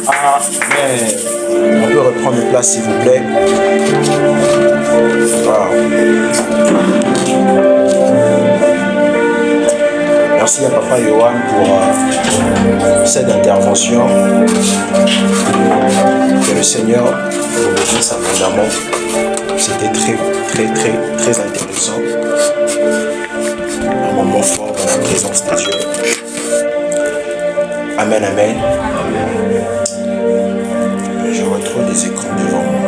Amen. On peut reprendre place s'il vous plaît. Wow. Merci à Papa Yohan pour cette intervention. Que le Seigneur vous bénisse abondamment. C'était très intéressant. Un moment fort dans la présence de Dieu. Amen, amen. Je retrouve des écrans devant moi.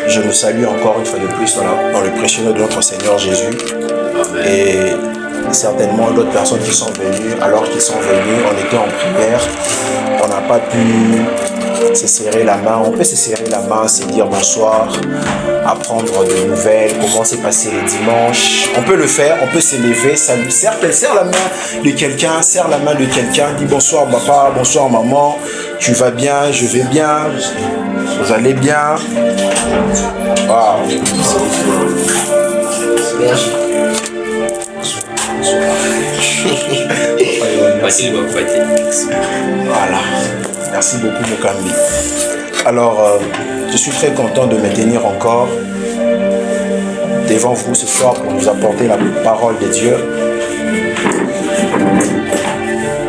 Je me salue encore une fois de plus dans le précieux nom de notre Seigneur Jésus. Amen. Et certainement d'autres personnes qui sont venues, alors qu'ils sont venus, on était en prière, on n'a pas pu se serrer la main. On peut se serrer la main, se dire bonsoir, apprendre de nouvelles, comment s'est passé le dimanche. On peut le faire, on peut se lever, salut, serre la main de quelqu'un, serre la main de quelqu'un, dis bonsoir papa, bonsoir maman, tu vas bien, je vais bien, vous allez bien. Wow. Voilà. Merci beaucoup Mukambi. Alors, je suis très content de me tenir encore devant vous ce soir pour nous apporter la parole de Dieu.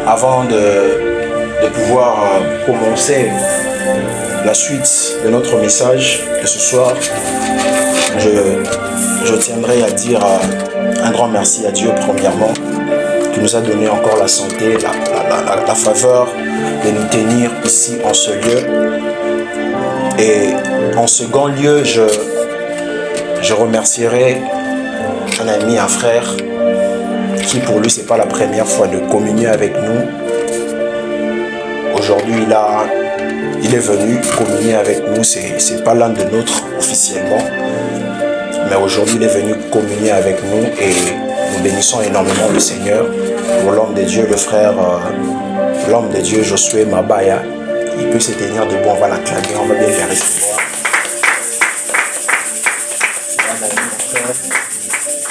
Avant de pouvoir commencer la suite de notre message de ce soir, je tiendrai à dire un grand merci à Dieu premièrement, qui nous a donné encore la santé, la faveur de nous tenir ici en ce lieu. Et en second lieu, je remercierai un ami, un frère, qui pour lui, c'est pas la première fois de communier avec nous. Aujourd'hui, il est venu communier avec nous, c'est pas l'un de nôtres officiellement, mais aujourd'hui, il est venu communier avec nous et nous bénissons énormément le Seigneur pour l'homme de Dieu, le frère, l'homme de Dieu, Josué Mabaya. Il peut se tenir debout, on va l'acclamer, on va bien le recevoir.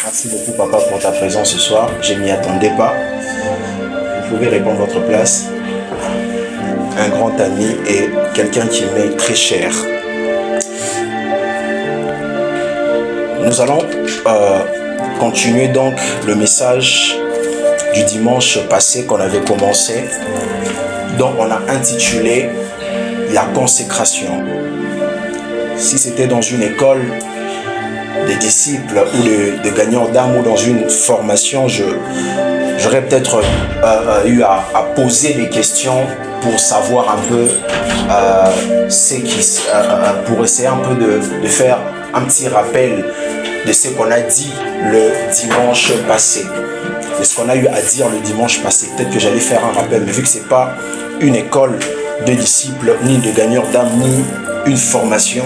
Merci beaucoup papa pour ta présence ce soir, je ne m'y attendais pas. Vous pouvez répondre à votre place. Un grand ami et quelqu'un qui m'est très cher. Nous allons continuer donc le message du dimanche passé qu'on avait commencé, dont on a intitulé la consécration. Si c'était dans une école des disciples ou de gagnants d'âme ou dans une formation, j'aurais peut-être eu à poser des questions pour savoir un peu pour essayer un peu de faire un petit rappel de ce qu'on a dit le dimanche passé, de ce qu'on a eu à dire le dimanche passé. Peut-être que j'allais faire un rappel, mais vu que c'est pas une école de disciples, ni de gagnants d'âme, ni une formation,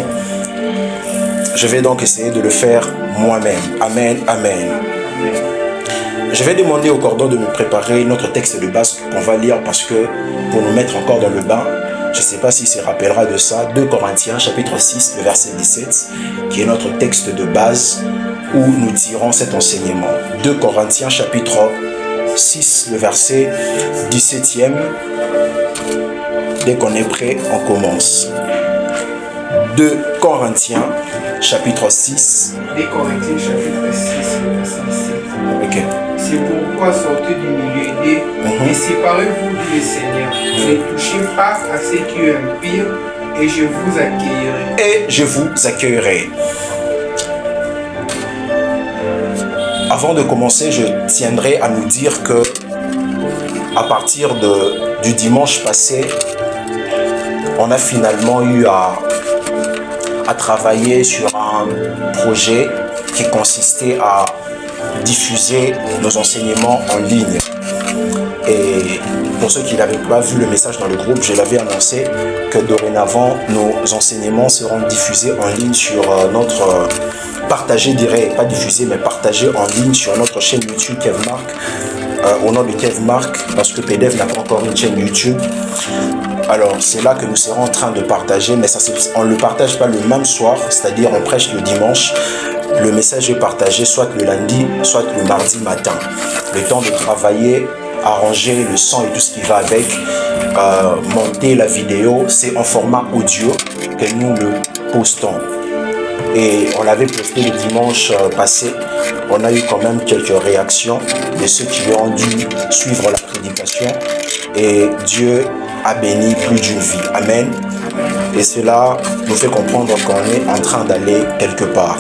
je vais donc essayer de le faire moi-même. Amen, amen. Je vais demander au cordon de me préparer notre texte de base qu'on va lire parce que pour nous mettre encore dans le bain, je ne sais pas s'il se rappellera de ça, 2 Corinthiens chapitre 6, le verset 17, qui est notre texte de base où nous tirons cet enseignement. 2 Corinthiens chapitre 6, le verset 17e. Dès qu'on est prêt, on commence. 2 Corinthiens chapitre 6. 2 Corinthiens chapitre 6, verset 17. Ok. C'est pourquoi sortez du milieu d'eux et séparez-vous du Seigneur. Ne touchez pas à ce qui est impur et je vous accueillerai. Et je vous accueillerai. Avant de commencer, je tiendrai à nous dire que à partir du dimanche passé, on a finalement eu à travailler sur un projet qui consistait à diffuser nos enseignements en ligne. Et pour ceux qui n'avaient pas vu le message dans le groupe, je l'avais annoncé que dorénavant, nos enseignements seront diffusés en ligne sur notre... partagés, dirais, pas diffusés, mais partagés en ligne sur notre chaîne YouTube Kev Mark, au nom de Kev Mark, parce que PDF n'a pas encore une chaîne YouTube. Alors, c'est là que nous serons en train de partager, mais ça, on ne le partage pas le même soir, c'est-à-dire on prêche le dimanche. Le message est partagé soit le lundi, soit le mardi matin. Le temps de travailler arranger le son et tout ce qui va avec, monter la vidéo, c'est en format audio que nous le postons. Et on l'avait posté le dimanche passé. On a eu quand même quelques réactions de ceux qui ont dû suivre la prédication. Et Dieu a béni plus d'une vie. Amen. Et cela nous fait comprendre qu'on est en train d'aller quelque part.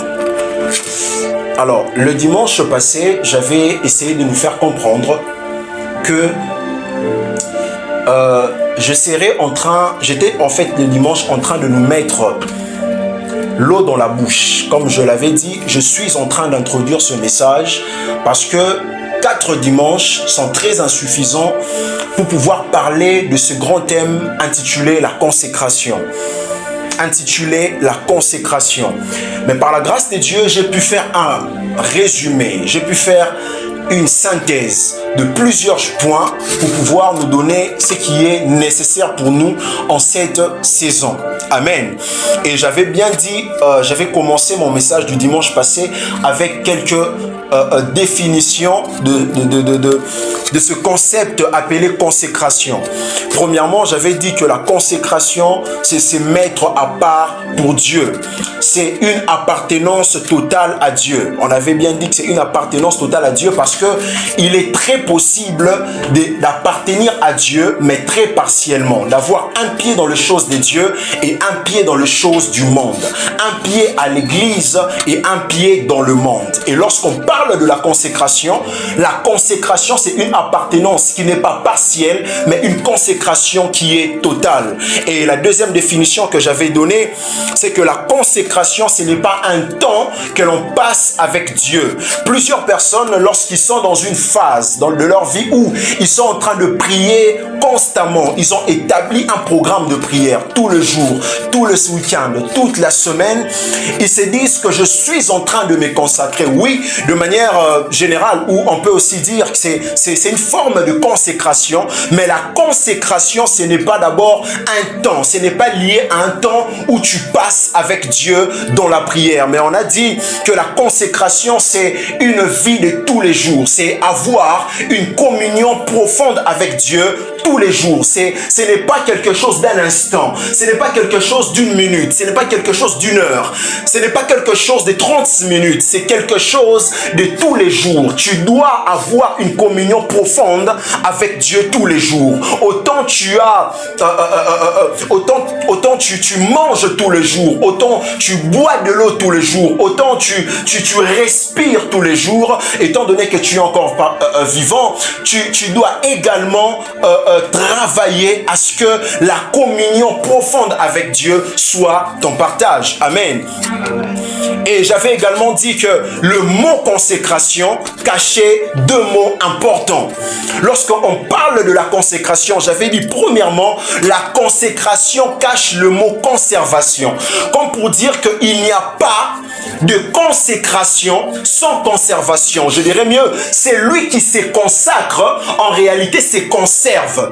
Alors, le dimanche passé, j'avais essayé de nous faire comprendre que j'étais en fait le dimanche en train de nous mettre l'eau dans la bouche. Comme je l'avais dit, je suis en train d'introduire ce message parce que 4 dimanches sont très insuffisants pour pouvoir parler de ce grand thème intitulé la consécration. Mais par la grâce de Dieu, j'ai pu faire un résumé, j'ai pu faire une synthèse de plusieurs points pour pouvoir nous donner ce qui est nécessaire pour nous en cette saison. Amen. Et j'avais bien dit, j'avais commencé mon message du dimanche passé avec quelques définitions de ce concept appelé consécration. Premièrement, j'avais dit que la consécration, c'est se mettre à part pour Dieu. C'est une appartenance totale à Dieu. On avait bien dit que c'est une appartenance totale à Dieu parce que il est très possible d'appartenir à Dieu, mais très partiellement. D'avoir un pied dans les choses de Dieu et un pied dans les choses du monde. Un pied à l'église et un pied dans le monde. Et lorsqu'on parle de la consécration c'est une appartenance qui n'est pas partielle, mais une consécration qui est totale. Et la deuxième définition que j'avais donnée, c'est que la consécration, ce n'est pas un temps que l'on passe avec Dieu. Plusieurs personnes, lorsqu'ils sont dans une phase de leur vie où ils sont en train de prier constamment, ils ont établi un programme de prière tous les jours, tous les week-ends, toute la semaine, ils se disent que je suis en train de me consacrer. Oui, de manière générale, ou on peut aussi dire que c'est une forme de consécration, mais la consécration, ce n'est pas d'abord un temps, ce n'est pas lié à un temps où tu passes avec Dieu dans la prière, mais on a dit que la consécration, c'est une vie de tous les jours, c'est avoir une communion profonde avec Dieu tous les jours. Ce n'est pas quelque chose d'un instant, ce n'est pas quelque chose d'une minute, ce n'est pas quelque chose d'une heure, ce n'est pas quelque chose de 30 minutes, c'est quelque chose de tous les jours. Tu dois avoir une communion profonde avec Dieu tous les jours. Autant tu as, autant tu manges tous les jours, autant tu bois de l'eau tous les jours, autant tu respires tous les jours, étant donné que tu es encore vivant, tu dois également travailler à ce que la communion profonde avec Dieu soit ton partage. Amen. Et j'avais également dit que le mot consécration cachait 2 mots importants. Lorsqu'on parle de la consécration, j'avais dit premièrement, la consécration cache le mot conservation. Comme pour dire qu'il n'y a pas de consécration sans conservation. Je dirais mieux, c'est lui qui se consacre, en réalité se conserve.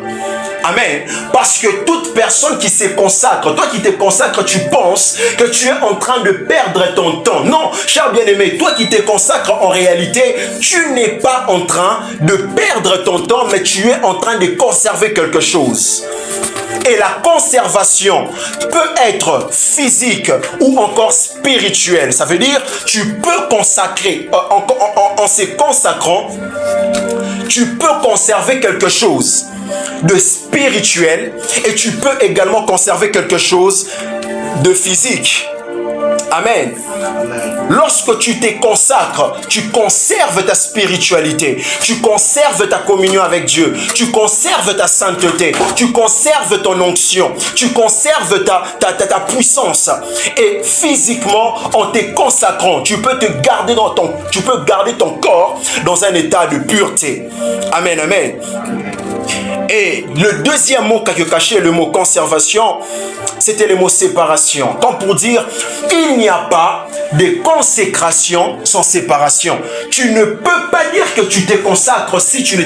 Amen. Parce que toute personne qui se consacre, toi qui te consacres, tu penses que tu es en train de perdre ton temps. Non, cher bien-aimé, toi qui te consacres, en réalité, tu n'es pas en train de perdre ton temps, mais tu es en train de conserver quelque chose. Et la conservation peut être physique ou encore spirituelle. Ça veut dire, tu peux consacrer, en se consacrant, tu peux conserver quelque chose de spirituel et tu peux également conserver quelque chose de physique. Amen. Lorsque tu te consacres, tu conserves ta spiritualité, tu conserves ta communion avec Dieu, tu conserves ta sainteté, tu conserves ton onction, tu conserves ta puissance. Et physiquement, en te consacrant, tu peux garder ton corps dans un état de pureté. Amen, amen. Et le deuxième mot que cachait le mot conservation, c'était le mot séparation. Comme pour dire, il n'y a pas de consécration sans séparation. Tu ne peux pas dire que tu te consacres si tu ne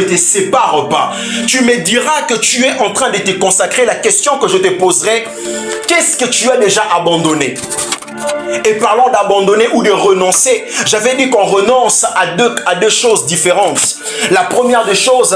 te sépares pas. Tu me diras que tu es en train de te consacrer. La question que je te poserai, qu'est-ce que tu as déjà abandonné? Et parlant d'abandonner ou de renoncer, j'avais dit qu'on renonce à deux choses différentes. La première des choses,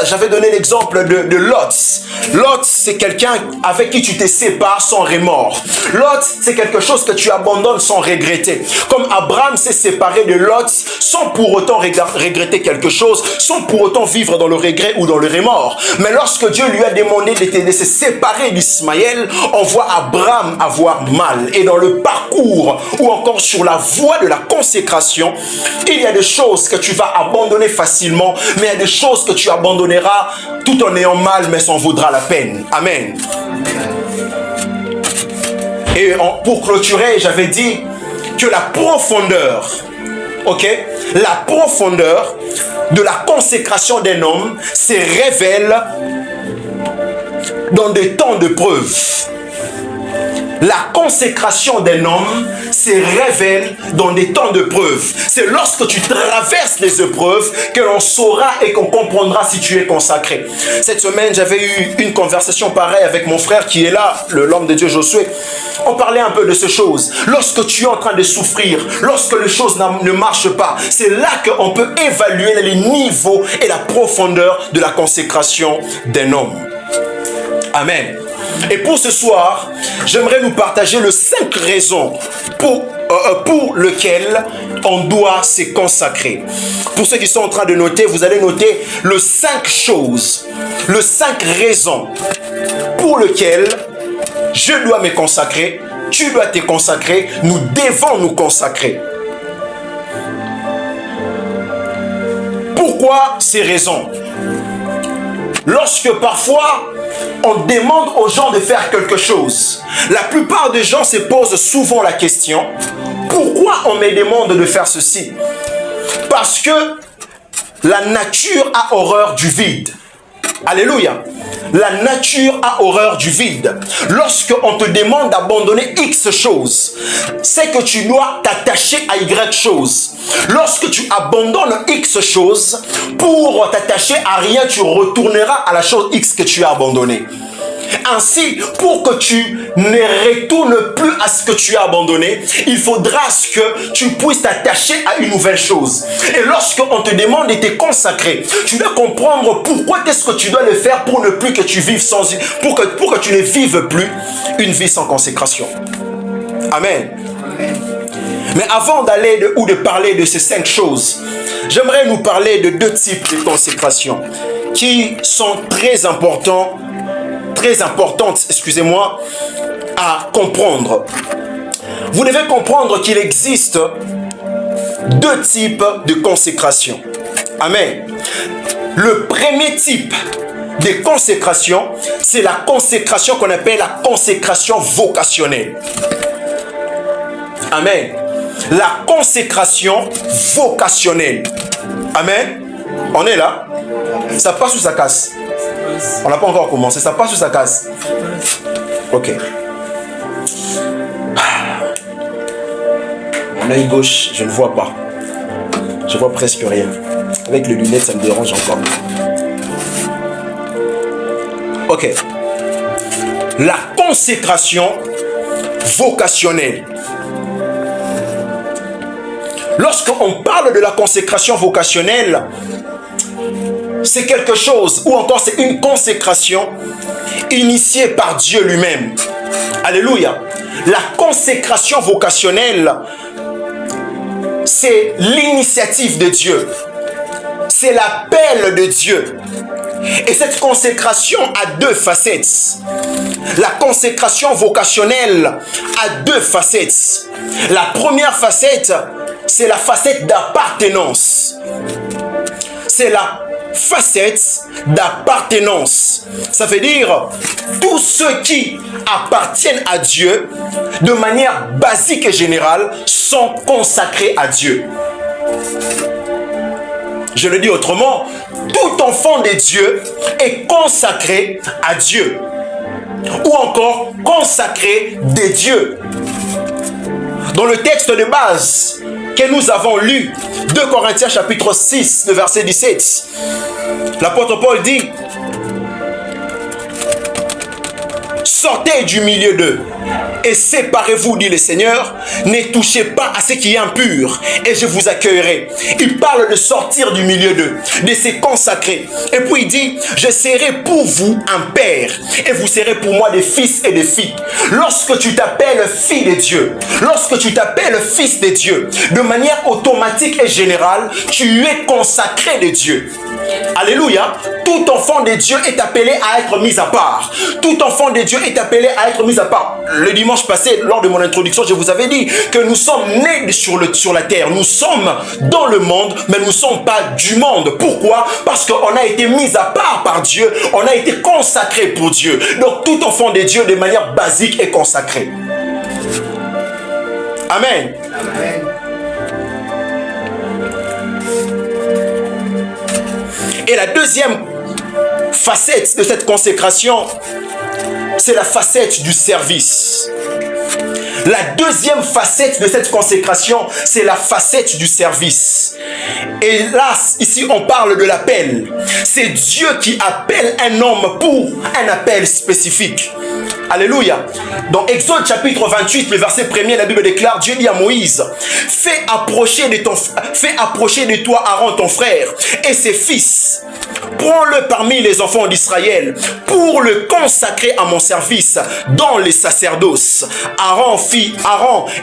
j'avais donné l'exemple de Lot. Lot, c'est quelqu'un avec qui tu te sépares sans remords. Lot, c'est quelque chose que tu abandonnes sans regretter. Comme Abraham s'est séparé de Lot sans pour autant regretter quelque chose, sans pour autant vivre dans le regret ou dans le remords. Mais lorsque Dieu lui a demandé de se séparer d'Ismaël, on voit Abraham avoir mal. Et dans le parcours ou encore sur la voie de la consécration, il y a des choses que tu vas abandonner facilement, mais il y a des choses que tu abandonneras tout en ayant mal, mais ça en vaudra la peine. Amen. Et pour clôturer, j'avais dit que la profondeur, la profondeur de la consécration d'un homme se révèle dans des temps de preuve. La consécration d'un homme se révèle dans des temps de preuve. C'est lorsque tu traverses les épreuves que l'on saura et qu'on comprendra si tu es consacré. Cette semaine, j'avais eu une conversation pareille avec mon frère qui est là, l'homme de Dieu Josué. On parlait un peu de ces choses. Lorsque tu es en train de souffrir, lorsque les choses ne marchent pas, c'est là qu'on peut évaluer les niveaux et la profondeur de la consécration d'un homme. Amen. Et pour ce soir, j'aimerais nous partager les 5 raisons pour lesquelles on doit se consacrer. Pour ceux qui sont en train de noter, vous allez noter les 5 choses, les 5 raisons pour lesquelles je dois me consacrer, tu dois te consacrer, nous devons nous consacrer. Pourquoi ces raisons? Lorsque parfois on demande aux gens de faire quelque chose, la plupart des gens se posent souvent la question: pourquoi on me demande de faire ceci? Parce que la nature a horreur du vide. Alléluia. La nature a horreur du vide. Lorsqu'on te demande d'abandonner X choses, c'est que tu dois t'attacher à Y choses. Lorsque tu abandonnes X choses, pour t'attacher à rien, tu retourneras à la chose X que tu as abandonnée. Ainsi, pour que tu ne retournes plus à ce que tu as abandonné, il faudra que tu puisses t'attacher à une nouvelle chose. Et lorsqu'on te demande de te consacrer, tu dois comprendre pourquoi est-ce que tu dois le faire pour ne plus que tu vives sans, pour que tu ne vives plus une vie sans consécration. Amen. Mais avant d'aller ou de parler de ces 5 choses, j'aimerais nous parler de 2 types de consécration qui sont très importantes, excusez-moi, à comprendre. Vous devez comprendre qu'il existe 2 types de consécration. Amen. Le premier type de consécration, c'est la consécration qu'on appelle la consécration vocationnelle. Amen. La consécration vocationnelle. Amen. On est là? Ça passe ou ça casse? On n'a pas encore commencé. Ça passe ou ça casse? Ok. Mon œil gauche, je ne vois pas. Je vois presque rien. Avec les lunettes, ça me dérange encore. Ok. La consécration vocationnelle. Lorsqu'on parle de la consécration vocationnelle, c'est quelque chose, ou encore c'est une consécration initiée par Dieu lui-même. Alléluia. La consécration vocationnelle, c'est l'initiative de Dieu. C'est l'appel de Dieu. Et cette consécration a 2 facettes. La consécration vocationnelle a 2 facettes. La première facette, c'est la facette d'appartenance. C'est la facette d'appartenance. Ça veut dire tous ceux qui appartiennent à Dieu de manière basique et générale sont consacrés à Dieu. Je le dis autrement, tout enfant de Dieu est consacré à Dieu ou encore consacré des dieux. Dans le texte de base que nous avons lu, 2 Corinthiens chapitre 6, le verset 17, l'apôtre Paul dit: sortez du milieu d'eux et séparez-vous, dit le Seigneur, ne touchez pas à ce qui est impur, et je vous accueillerai. Il parle de sortir du milieu d'eux, de se consacrer. Et puis il dit, je serai pour vous un père, et vous serez pour moi des fils et des filles. Lorsque tu t'appelles fille de Dieu, lorsque tu t'appelles fils de Dieu, de manière automatique et générale, tu es consacré de Dieu. Alléluia. Tout enfant de Dieu est appelé à être mis à part. Tout enfant de Dieu est appelé à être mis à part. Le dimanche passé, lors de mon introduction, je vous avais dit que nous sommes nés sur la terre. Nous sommes dans le monde, mais nous ne sommes pas du monde. Pourquoi? Parce qu'on a été mis à part par Dieu. On a été consacré pour Dieu. Donc tout enfant de Dieu, de manière basique, est consacré. Amen. Amen. Et la deuxième facette de cette consécration, c'est la facette du service. La deuxième facette de cette consécration, c'est la facette du service. Et là, ici, on parle de l'appel. C'est Dieu qui appelle un homme pour un appel spécifique. Alléluia. Dans Exode chapitre 28, le verset 1er, la Bible déclare, Dieu dit à Moïse, fais approcher de toi Aaron ton frère et ses fils. Prends-le parmi les enfants d'Israël pour le consacrer à mon service dans les sacerdoces. Aaron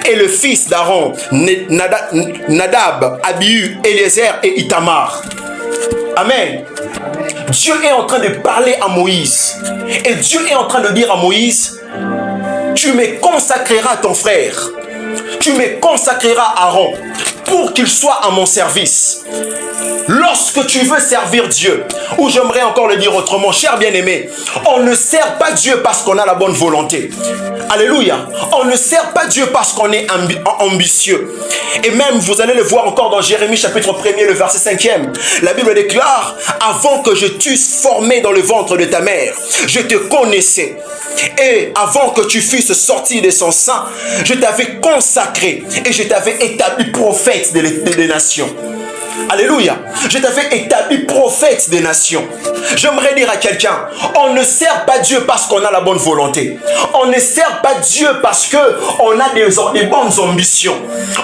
est le fils d'Aaron, Nadab, Abihu, Eliezer et Itamar. Amen. Dieu est en train de parler à Moïse. Et Dieu est en train de dire à Moïse, tu me consacreras ton frère. Tu me consacreras Aaron pour qu'il soit à mon service. Lorsque tu veux servir Dieu, ou j'aimerais encore le dire autrement, cher bien-aimé, on ne sert pas Dieu parce qu'on a la bonne volonté. Alléluia. On ne sert pas Dieu parce qu'on est ambitieux. Et même, vous allez le voir encore dans Jérémie chapitre 1er, le verset 5e. La Bible déclare, avant que je t'eusse formé dans le ventre de ta mère, je te connaissais. Et avant que tu fusses sorti de son sein, je t'avais consacré et je t'avais établi prophète des nations. Alléluia. Je t'avais établi prophète des nations. J'aimerais dire à quelqu'un, on ne sert pas Dieu parce qu'on a la bonne volonté. On ne sert pas Dieu parce qu'on a des bonnes ambitions.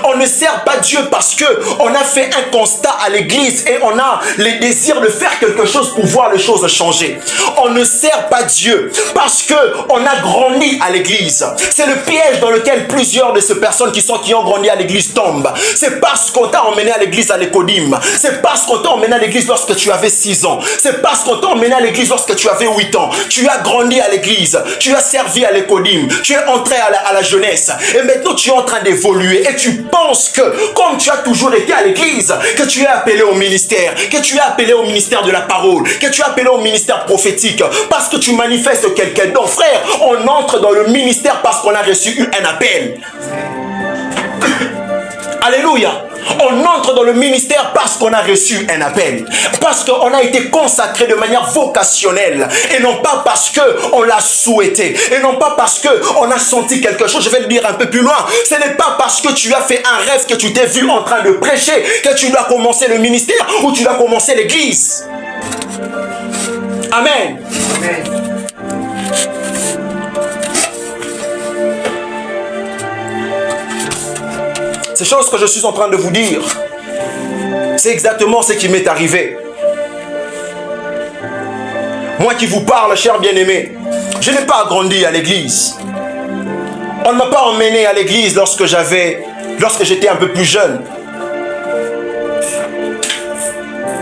On ne sert pas Dieu parce qu'on a fait un constat à l'église et on a le désir de faire quelque chose pour voir les choses changer. On ne sert pas Dieu parce qu'on a grandi à l'église. C'est le piège dans lequel plusieurs de ces personnes qui ont grandi à l'église tombent. C'est parce qu'on t'a emmené à l'église à l'Écodim. C'est parce qu'on t'a emmené à l'église lorsque tu avais 6 ans. C'est parce qu'on t'a emmené à l'église lorsque tu avais 8 ans. Tu as grandi à l'église. Tu as servi à l'Écodim. Tu es entré à la jeunesse. Et maintenant tu es en train d'évoluer. Et tu penses que, comme tu as toujours été à l'église, que tu es appelé au ministère. Que tu es appelé au ministère de la parole. Que tu es appelé au ministère prophétique. Parce que tu manifestes quelqu'un. Donc frère, on entre dans le ministère parce qu'on a reçu un appel. Alléluia. On entre dans le ministère parce qu'on a reçu un appel. Parce qu'on a été consacré de manière vocationnelle. Et non pas parce qu'on l'a souhaité. Et non pas parce qu'on a senti quelque chose. Je vais le dire un peu plus loin. Ce n'est pas parce que tu as fait un rêve que tu t'es vu en train de prêcher que tu dois commencer le ministère ou tu dois commencer l'église. Amen. Amen. Ces choses que je suis en train de vous dire, c'est exactement ce qui m'est arrivé. Moi qui vous parle, cher bien-aimé, je n'ai pas grandi à l'église. On ne m'a pas emmené à l'église lorsque j'étais un peu plus jeune.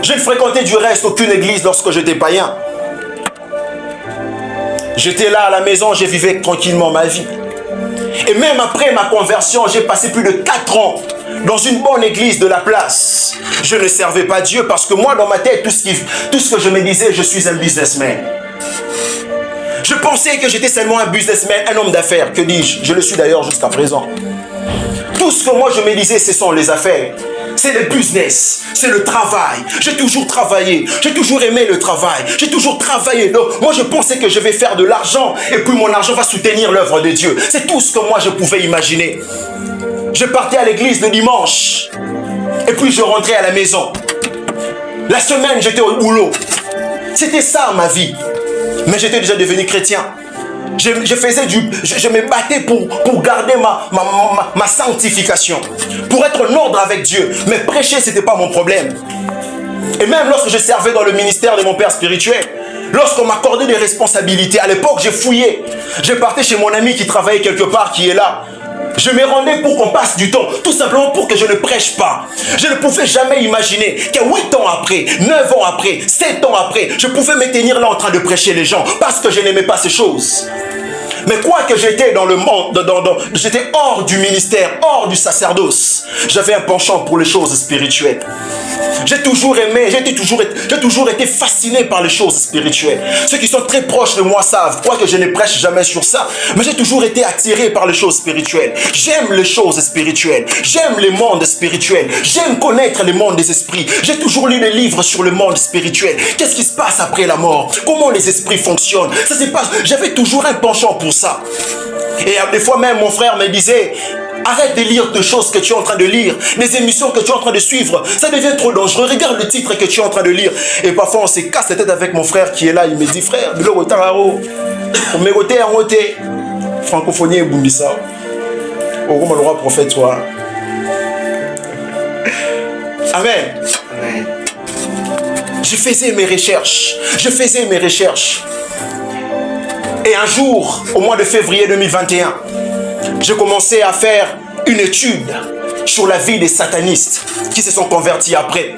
Je ne fréquentais du reste aucune église lorsque j'étais païen. J'étais là à la maison, je vivais tranquillement ma vie. Et même après ma conversion, j'ai passé plus de 4 ans dans une bonne église de la place. Je ne servais pas Dieu parce que moi, dans ma tête, tout ce que je me disais, je suis un businessman. Je pensais que j'étais seulement un businessman, un homme d'affaires. Que dis-je? Je le suis d'ailleurs jusqu'à présent. Tout ce que moi je me disais, ce sont les affaires. C'est le business, c'est le travail. J'ai toujours travaillé, j'ai toujours aimé le travail, j'ai toujours travaillé. Donc, moi je pensais que je vais faire de l'argent et puis mon argent va soutenir l'œuvre de Dieu. C'est tout ce que moi je pouvais imaginer. Je partais à l'église le dimanche et puis je rentrais à la maison. La semaine j'étais au boulot. C'était ça ma vie. Mais j'étais déjà devenu chrétien. Je me battais pour garder ma sanctification, pour être en ordre avec Dieu. Mais prêcher, ce n'était pas mon problème. Et même lorsque je servais dans le ministère de mon père spirituel, lorsqu'on m'accordait des responsabilités, à l'époque, j'ai fouillé. Je partais chez mon ami qui travaillait quelque part, qui est là. Je me rendais pour qu'on passe du temps, tout simplement pour que je ne prêche pas. Je ne pouvais jamais imaginer que 8 ans après, 9 ans après, 7 ans après, je pouvais me tenir là en train de prêcher les gens parce que je n'aimais pas ces choses. Mais quoi que j'étais dans le monde, j'étais hors du ministère, hors du sacerdoce, j'avais un penchant pour les choses spirituelles. J'ai toujours aimé, j'ai toujours été fasciné par les choses spirituelles. Ceux qui sont très proches de moi savent, quoique je ne prêche jamais sur ça, mais j'ai toujours été attiré par les choses spirituelles. J'aime les choses spirituelles, j'aime les mondes spirituels, j'aime connaître les mondes des esprits. J'ai toujours lu des livres sur le monde spirituel. Qu'est-ce qui se passe après la mort? Comment les esprits fonctionnent? Ça se passe. J'avais toujours un penchant pour ça. Et des fois même mon frère me disait: arrête de lire des choses que tu es en train de lire, les émissions que tu es en train de suivre, ça devient trop dangereux, regarde le titre que tu es en train de lire. Et parfois on se casse la tête avec mon frère qui est là, il me dit: frère, on me gote en gote, francophonie et bundisa, au roi le roi prophète toi. Amen. Je faisais mes recherches. Et un jour, au mois de février 2021, j'ai commencé à faire une étude sur la vie des satanistes qui se sont convertis après.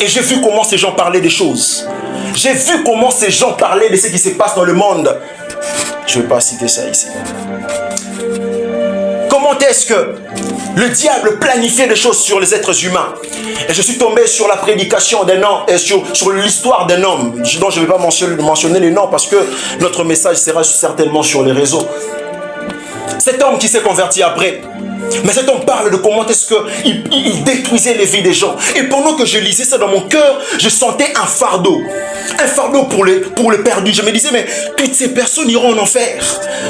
Et j'ai vu comment ces gens parlaient des choses. J'ai vu comment ces gens parlaient de ce qui se passe dans le monde. Je ne vais pas citer ça ici. Comment est-ce que le diable planifiait des choses sur les êtres humains? Et je suis tombé sur la prédication d'un homme, sur l'histoire d'un homme, dont je ne vais pas mentionner les noms parce que notre message sera certainement sur les réseaux. Cet homme qui s'est converti après, mais cet homme parle de comment est-ce qu'il détruisait les vies des gens. Et pendant que je lisais ça dans mon cœur, je sentais un fardeau pour les perdus. Je me disais, mais toutes ces personnes iront en enfer.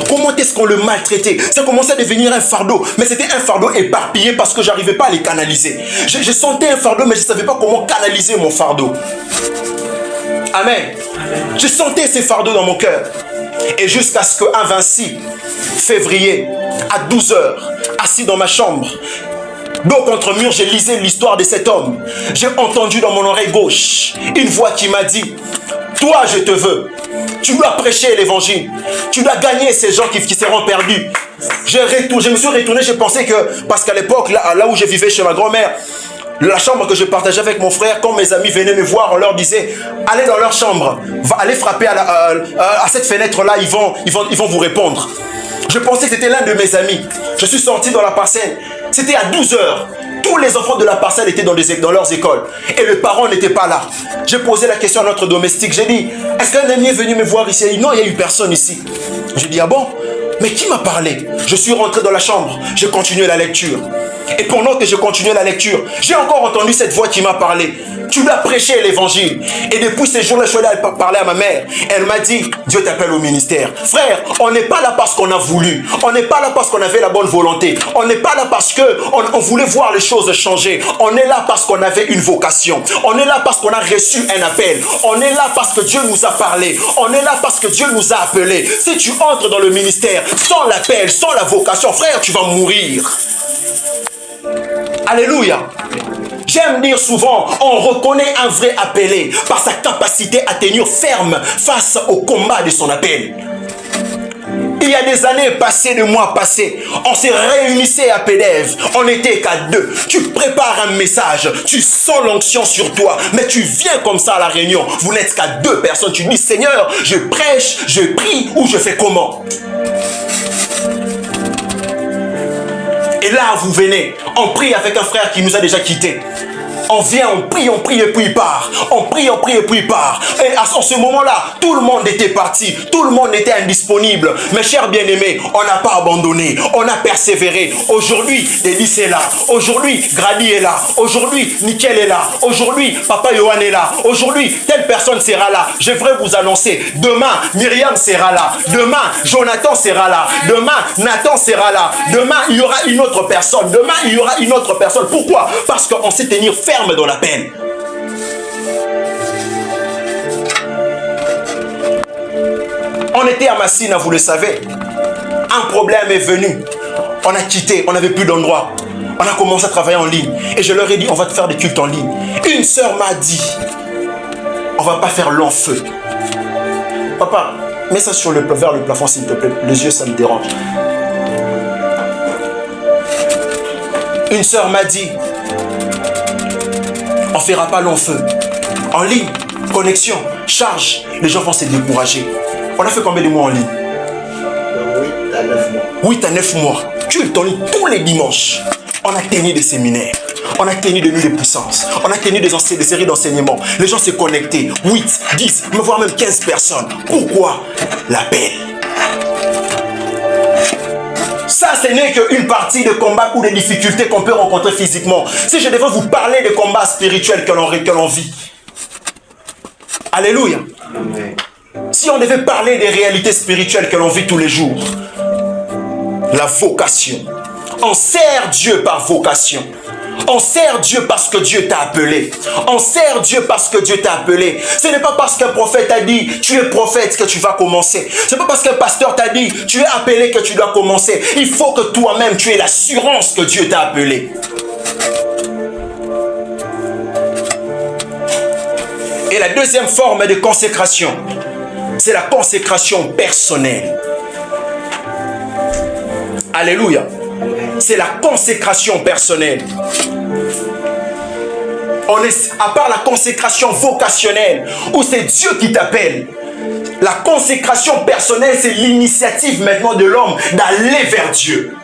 Comment est-ce qu'on le maltraitait? Ça commençait à devenir un fardeau, mais c'était un fardeau éparpillé parce que je n'arrivais pas à les canaliser. Je sentais un fardeau, mais je ne savais pas comment canaliser mon fardeau. Amen. Je sentais ces fardeaux dans mon cœur. Et jusqu'à ce qu'un 26 février, à 12 h, assis dans ma chambre, dos contre mur, je lisais l'histoire de cet homme. J'ai entendu dans mon oreille gauche une voix qui m'a dit: toi, je te veux. Tu dois prêcher l'évangile. Tu dois gagner ces gens qui seront perdus. Je me suis retourné, j'ai pensé que, parce qu'à l'époque, là où je vivais chez ma grand-mère, la chambre que je partageais avec mon frère, quand mes amis venaient me voir, on leur disait: allez dans leur chambre, allez frapper à cette fenêtre-là, ils vont vous répondre. Je pensais que c'était l'un de mes amis. Je suis sorti dans la parcelle. C'était à 12 h. Tous les enfants de la parcelle étaient dans leurs écoles. Et les parents n'étaient pas là. J'ai posé la question à notre domestique. J'ai dit: est-ce qu'un ami est venu me voir ici? Il dit: non, il n'y a eu personne ici. J'ai dit: ah bon? Mais qui m'a parlé? Je suis rentré dans la chambre. J'ai continué la lecture. Et pendant que je continuais la lecture, j'ai encore entendu cette voix qui m'a parlé: tu dois prêcher l'évangile. Et depuis ces jours-là, je suis allé parler à ma mère. Elle m'a dit: Dieu t'appelle au ministère. Frère, on n'est pas là parce qu'on a voulu. On n'est pas là parce qu'on avait la bonne volonté. On n'est pas là parce qu'on voulait voir les choses changer. On est là parce qu'on avait une vocation. On est là parce qu'on a reçu un appel. On est là parce que Dieu nous a parlé. On est là parce que Dieu nous a appelés. Si tu entres dans le ministère sans l'appel, sans la vocation, frère, tu vas mourir. Alléluia. J'aime dire souvent, on reconnaît un vrai appelé par sa capacité à tenir ferme face au combat de son appel. Il y a des années passées, des mois passés, on s'est réunissait à PDF, on n'était qu'à 2. Tu prépares un message, tu sens l'onction sur toi, mais tu viens comme ça à la réunion, vous n'êtes qu'à 2 personnes, tu dis: Seigneur, je prêche, je prie ou je fais comment? Et là, vous venez, on prie avec un frère qui nous a déjà quittés. On vient, on prie et puis il part. On prie et puis il part. Et à ce moment-là, tout le monde était parti. Tout le monde était indisponible. Mes chers bien-aimés, on n'a pas abandonné. On a persévéré. Aujourd'hui, Délice est là. Aujourd'hui, Grady est là. Aujourd'hui, Nickel est là. Aujourd'hui, Papa Yohan est là. Aujourd'hui, telle personne sera là. Je voudrais vous annoncer. Demain, Myriam sera là. Demain, Jonathan sera là. Demain, Nathan sera là. Demain, il y aura une autre personne. Demain, il y aura une autre personne. Pourquoi? Parce qu'on sait tenir ferme dans la peine. On ne été à Massina, vous le savez. Un problème est venu. On a quitté, on n'avait plus d'endroit. On a commencé à travailler en ligne. Et je leur ai dit, on va te faire des cultes en ligne. Une sœur m'a dit, on va pas faire long feu. Papa, mets ça vers le plafond s'il te plaît. Les yeux, ça me dérange. Une sœur m'a dit, on fera pas long feu. En ligne, connexion, charge. Les gens vont se décourager. On a fait combien de mois en ligne? 8 à 9 mois. 8 à 9 mois. Culte en ligne tous les dimanches. On a tenu des séminaires. On a tenu des nuits de puissance. On a tenu des séries d'enseignements. Les gens se connectaient. 8, 10, voire même 15 personnes. Pourquoi? L'appel. Ça, ce n'est qu'une partie de combat ou des difficultés qu'on peut rencontrer physiquement. Si je devais vous parler des combats spirituels que l'on vit. Alléluia. Amen. Si on devait parler des réalités spirituelles que l'on vit tous les jours. La vocation. On sert Dieu par vocation. On sert Dieu parce que Dieu t'a appelé. On sert Dieu parce que Dieu t'a appelé. Ce n'est pas parce qu'un prophète t'a dit tu es prophète que tu vas commencer. Ce n'est pas parce qu'un pasteur t'a dit tu es appelé que tu dois commencer. Il faut que toi-même tu aies l'assurance que Dieu t'a appelé. Et la deuxième forme de consécration, c'est la consécration personnelle. Alléluia. C'est la consécration personnelle. À part la consécration vocationnelle, où c'est Dieu qui t'appelle. La consécration personnelle, c'est l'initiative maintenant de l'homme d'aller vers Dieu.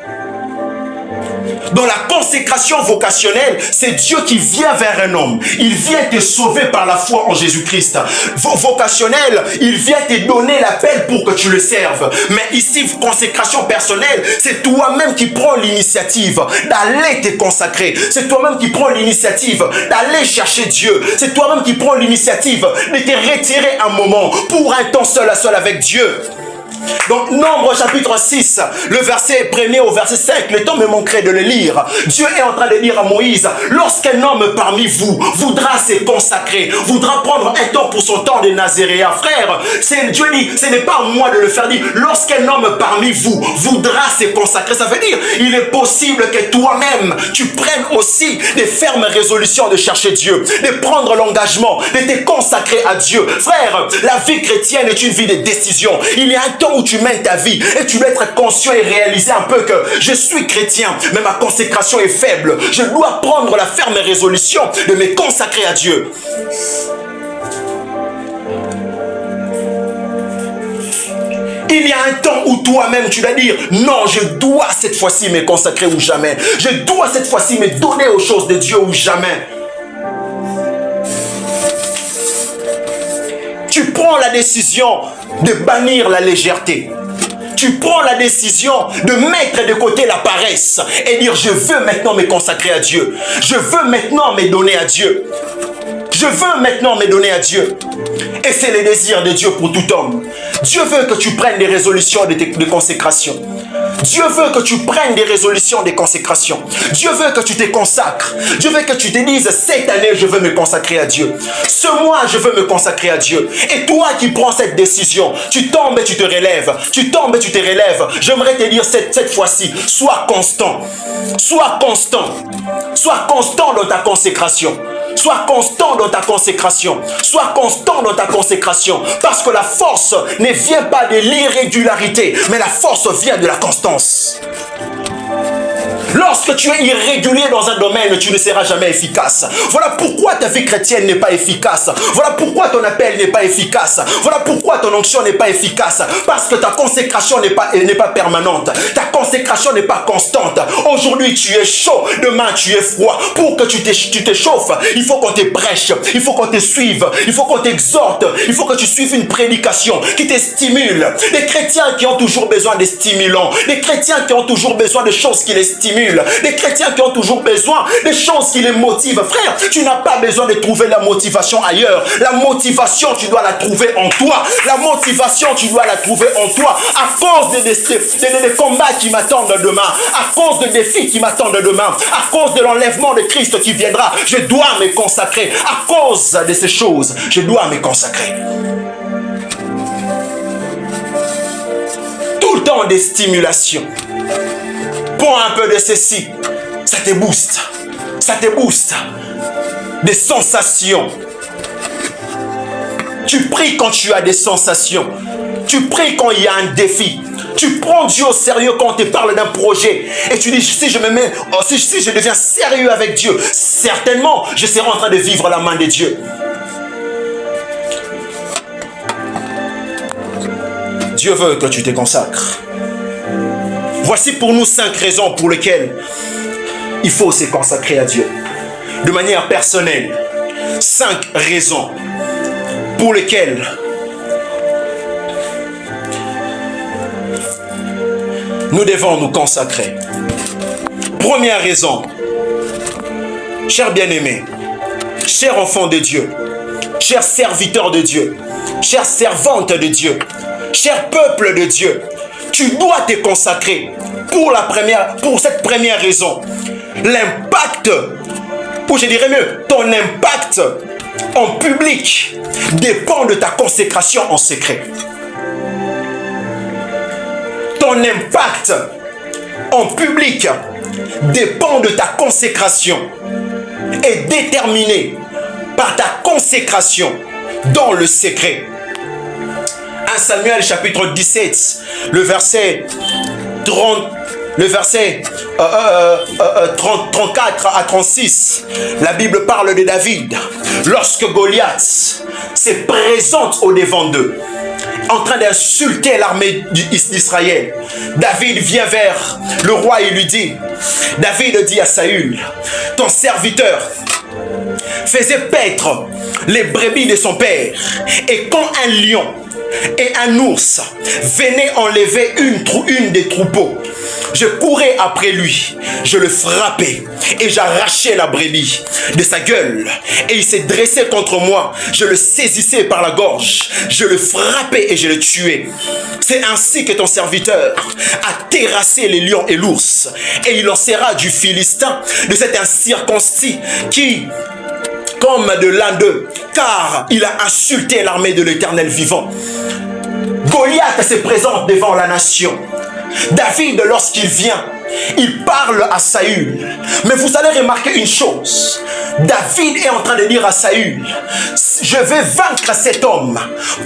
Dans la consécration vocationnelle, c'est Dieu qui vient vers un homme. Il vient te sauver par la foi en Jésus-Christ. Vocationnel, il vient te donner l'appel pour que tu le serves. Mais ici, consécration personnelle, c'est toi-même qui prends l'initiative d'aller te consacrer. C'est toi-même qui prends l'initiative d'aller chercher Dieu. C'est toi-même qui prends l'initiative de te retirer un moment pour un temps seul à seul avec Dieu. Donc, Nombre chapitre 6, le verset 1er au verset 5, le temps me manquerait de le lire. Dieu est en train de dire à Moïse, lorsqu'un homme parmi vous voudra se consacrer, voudra prendre un temps pour son temps de Nazaréen, frère, Dieu dit, ce n'est pas à moi de le faire dire, lorsqu'un homme parmi vous voudra se consacrer, ça veut dire, il est possible que toi-même, tu prennes aussi des fermes résolutions de chercher Dieu, de prendre l'engagement, de te consacrer à Dieu. Frère, la vie chrétienne est une vie de décision. Il y a un temps où tu mènes ta vie et tu dois être conscient et réaliser un peu que je suis chrétien, mais ma consécration est faible. Je dois prendre la ferme résolution de me consacrer à Dieu. Il y a un temps où toi-même tu dois dire non, je dois cette fois-ci me consacrer ou jamais. Je dois cette fois-ci me donner aux choses de Dieu ou jamais. Tu prends la décision de bannir la légèreté. Tu prends la décision de mettre de côté la paresse et dire je veux maintenant me consacrer à Dieu. Je veux maintenant me donner à Dieu. Je veux maintenant me donner à Dieu. Et c'est le désir de Dieu pour tout homme. Dieu veut que tu prennes des résolutions de consécration. Dieu veut que tu prennes des résolutions de consécration. Dieu veut que tu te consacres. Dieu veut que tu te dises, cette année, je veux me consacrer à Dieu. Ce mois, je veux me consacrer à Dieu. Et toi qui prends cette décision, tu tombes et tu te relèves. Tu tombes et tu te relèves. J'aimerais te dire cette fois-ci, sois constant. Sois constant. Sois constant dans ta consécration. Sois constant dans ta consécration. Sois constant dans ta consécration. Parce que la force ne vient pas de l'irrégularité, mais la force vient de la constance. Lorsque tu es irrégulier dans un domaine, tu ne seras jamais efficace. Voilà pourquoi ta vie chrétienne n'est pas efficace. Voilà pourquoi ton appel n'est pas efficace. Voilà pourquoi ton onction n'est pas efficace. Parce que ta consécration n'est pas permanente. Ta consécration n'est pas constante. Aujourd'hui, tu es chaud. Demain, tu es froid. Pour que tu te chauffes, il faut qu'on te prêche. Il faut qu'on te suive. Il faut qu'on t'exhorte. Il faut que tu suives une prédication qui te stimule. Des chrétiens qui ont toujours besoin de stimulants. Des chrétiens qui ont toujours besoin de choses qui les stimulent. Des chrétiens qui ont toujours besoin des choses qui les motivent. Frère, tu n'as pas besoin de trouver la motivation ailleurs. La motivation, tu dois la trouver en toi. La motivation, tu dois la trouver en toi. À cause des combats qui m'attendent demain. À cause des défis qui m'attendent demain. À cause de l'enlèvement de Christ qui viendra. Je dois me consacrer. À cause de ces choses, je dois me consacrer. des stimulations. Prends un peu de ceci. Ça te booste. Ça te booste. Des sensations. Tu pries quand tu as des sensations. Tu pries quand il y a un défi. Tu prends Dieu au sérieux quand on te parle d'un projet. Et tu dis, si je me mets, si je deviens sérieux avec Dieu, certainement, je serai en train de vivre la main de Dieu. Dieu veut que tu te consacres. Voici pour nous 5 raisons pour lesquelles il faut se consacrer à Dieu. De manière personnelle, 5 raisons pour lesquelles nous devons nous consacrer. Première raison, cher bien-aimé, cher enfant de Dieu, cher serviteur de Dieu, chère servante de Dieu, cher peuple de Dieu, tu dois te consacrer pour cette première raison. L'impact, ou je dirais mieux, ton impact en public dépend de ta consécration en secret. Ton impact en public dépend de ta consécration et déterminé par ta consécration dans le secret. 1 Samuel chapitre 17, le verset 34 à 36, la Bible parle de David. Lorsque Goliath se présente au devant d'eux, en train d'insulter l'armée d'Israël, David vient vers le roi et lui dit, David dit à Saül, ton serviteur faisait paître les brebis de son père, et quand un lion et un ours venaient enlever une des troupeaux, je courais après lui, je le frappais et j'arrachais la brebis de sa gueule, et il s'est dressé contre moi, je le saisissais par la gorge, je le frappais et je le tuais. C'est ainsi que ton serviteur a terrassé les lions et l'ours, et il en sera du Philistin, de cet incirconcis qui comme de l'un d'eux, car il a insulté l'armée de l'Éternel vivant. Goliath se présente devant la nation. David, lorsqu'il vient, il parle à Saül. Mais vous allez remarquer une chose. David est en train de dire à Saül, je vais vaincre cet homme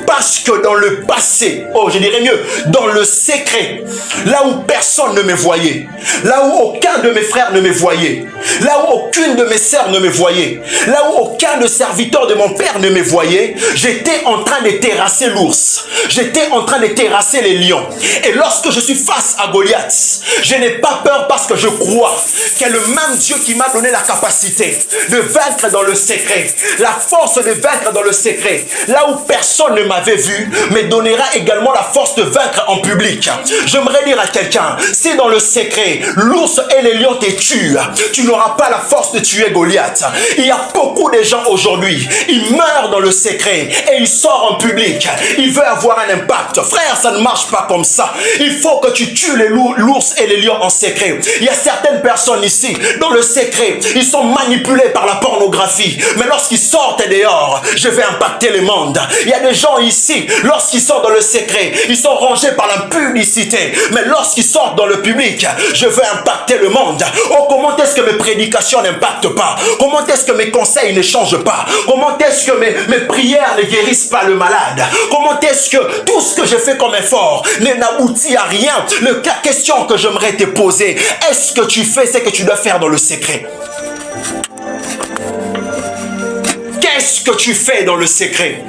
parce que dans le passé, je dirais mieux, dans le secret, là où personne ne me voyait, là où aucun de mes frères ne me voyait, là où aucune de mes sœurs ne me voyait, là où aucun de serviteurs de mon père ne me voyait, j'étais en train de terrasser l'ours, j'étais en train de terrasser les lions. Et lorsque je suis face à Goliath, je n'ai pas peur parce que je crois que le même Dieu qui m'a donné la capacité de vaincre dans le secret, la force de vaincre dans le secret, là où personne ne m'avait vu, me donnera également la force de vaincre en public. J'aimerais dire à quelqu'un, si dans le secret, l'ours et les lions te tuent, tu n'auras pas la force de tuer Goliath. Il y a beaucoup de gens aujourd'hui, ils meurent dans le secret et ils sortent en public. Ils veulent avoir un impact. Frère, ça ne marche pas comme ça. Il faut que tu tues l'ours et les lions en secret. Il y a certaines personnes ici, dans le secret, ils sont manipulés par la pornographie. Mais lorsqu'ils sortent dehors, je vais impacter le monde. Il y a des gens ici, lorsqu'ils sortent dans le secret, ils sont rangés par la publicité. Mais lorsqu'ils sortent dans le public, je veux impacter le monde. Oh, comment est-ce que mes prédications n'impactent pas? Comment est-ce que mes conseils ne changent pas? Comment est-ce que mes prières ne guérissent pas le malade? Comment est-ce que tout ce que je fais comme effort n'aboutit à rien? La question que j'aimerais te poser, est-ce que tu fais ce que tu dois faire dans le secret? Qu'est-ce que tu fais dans le secret?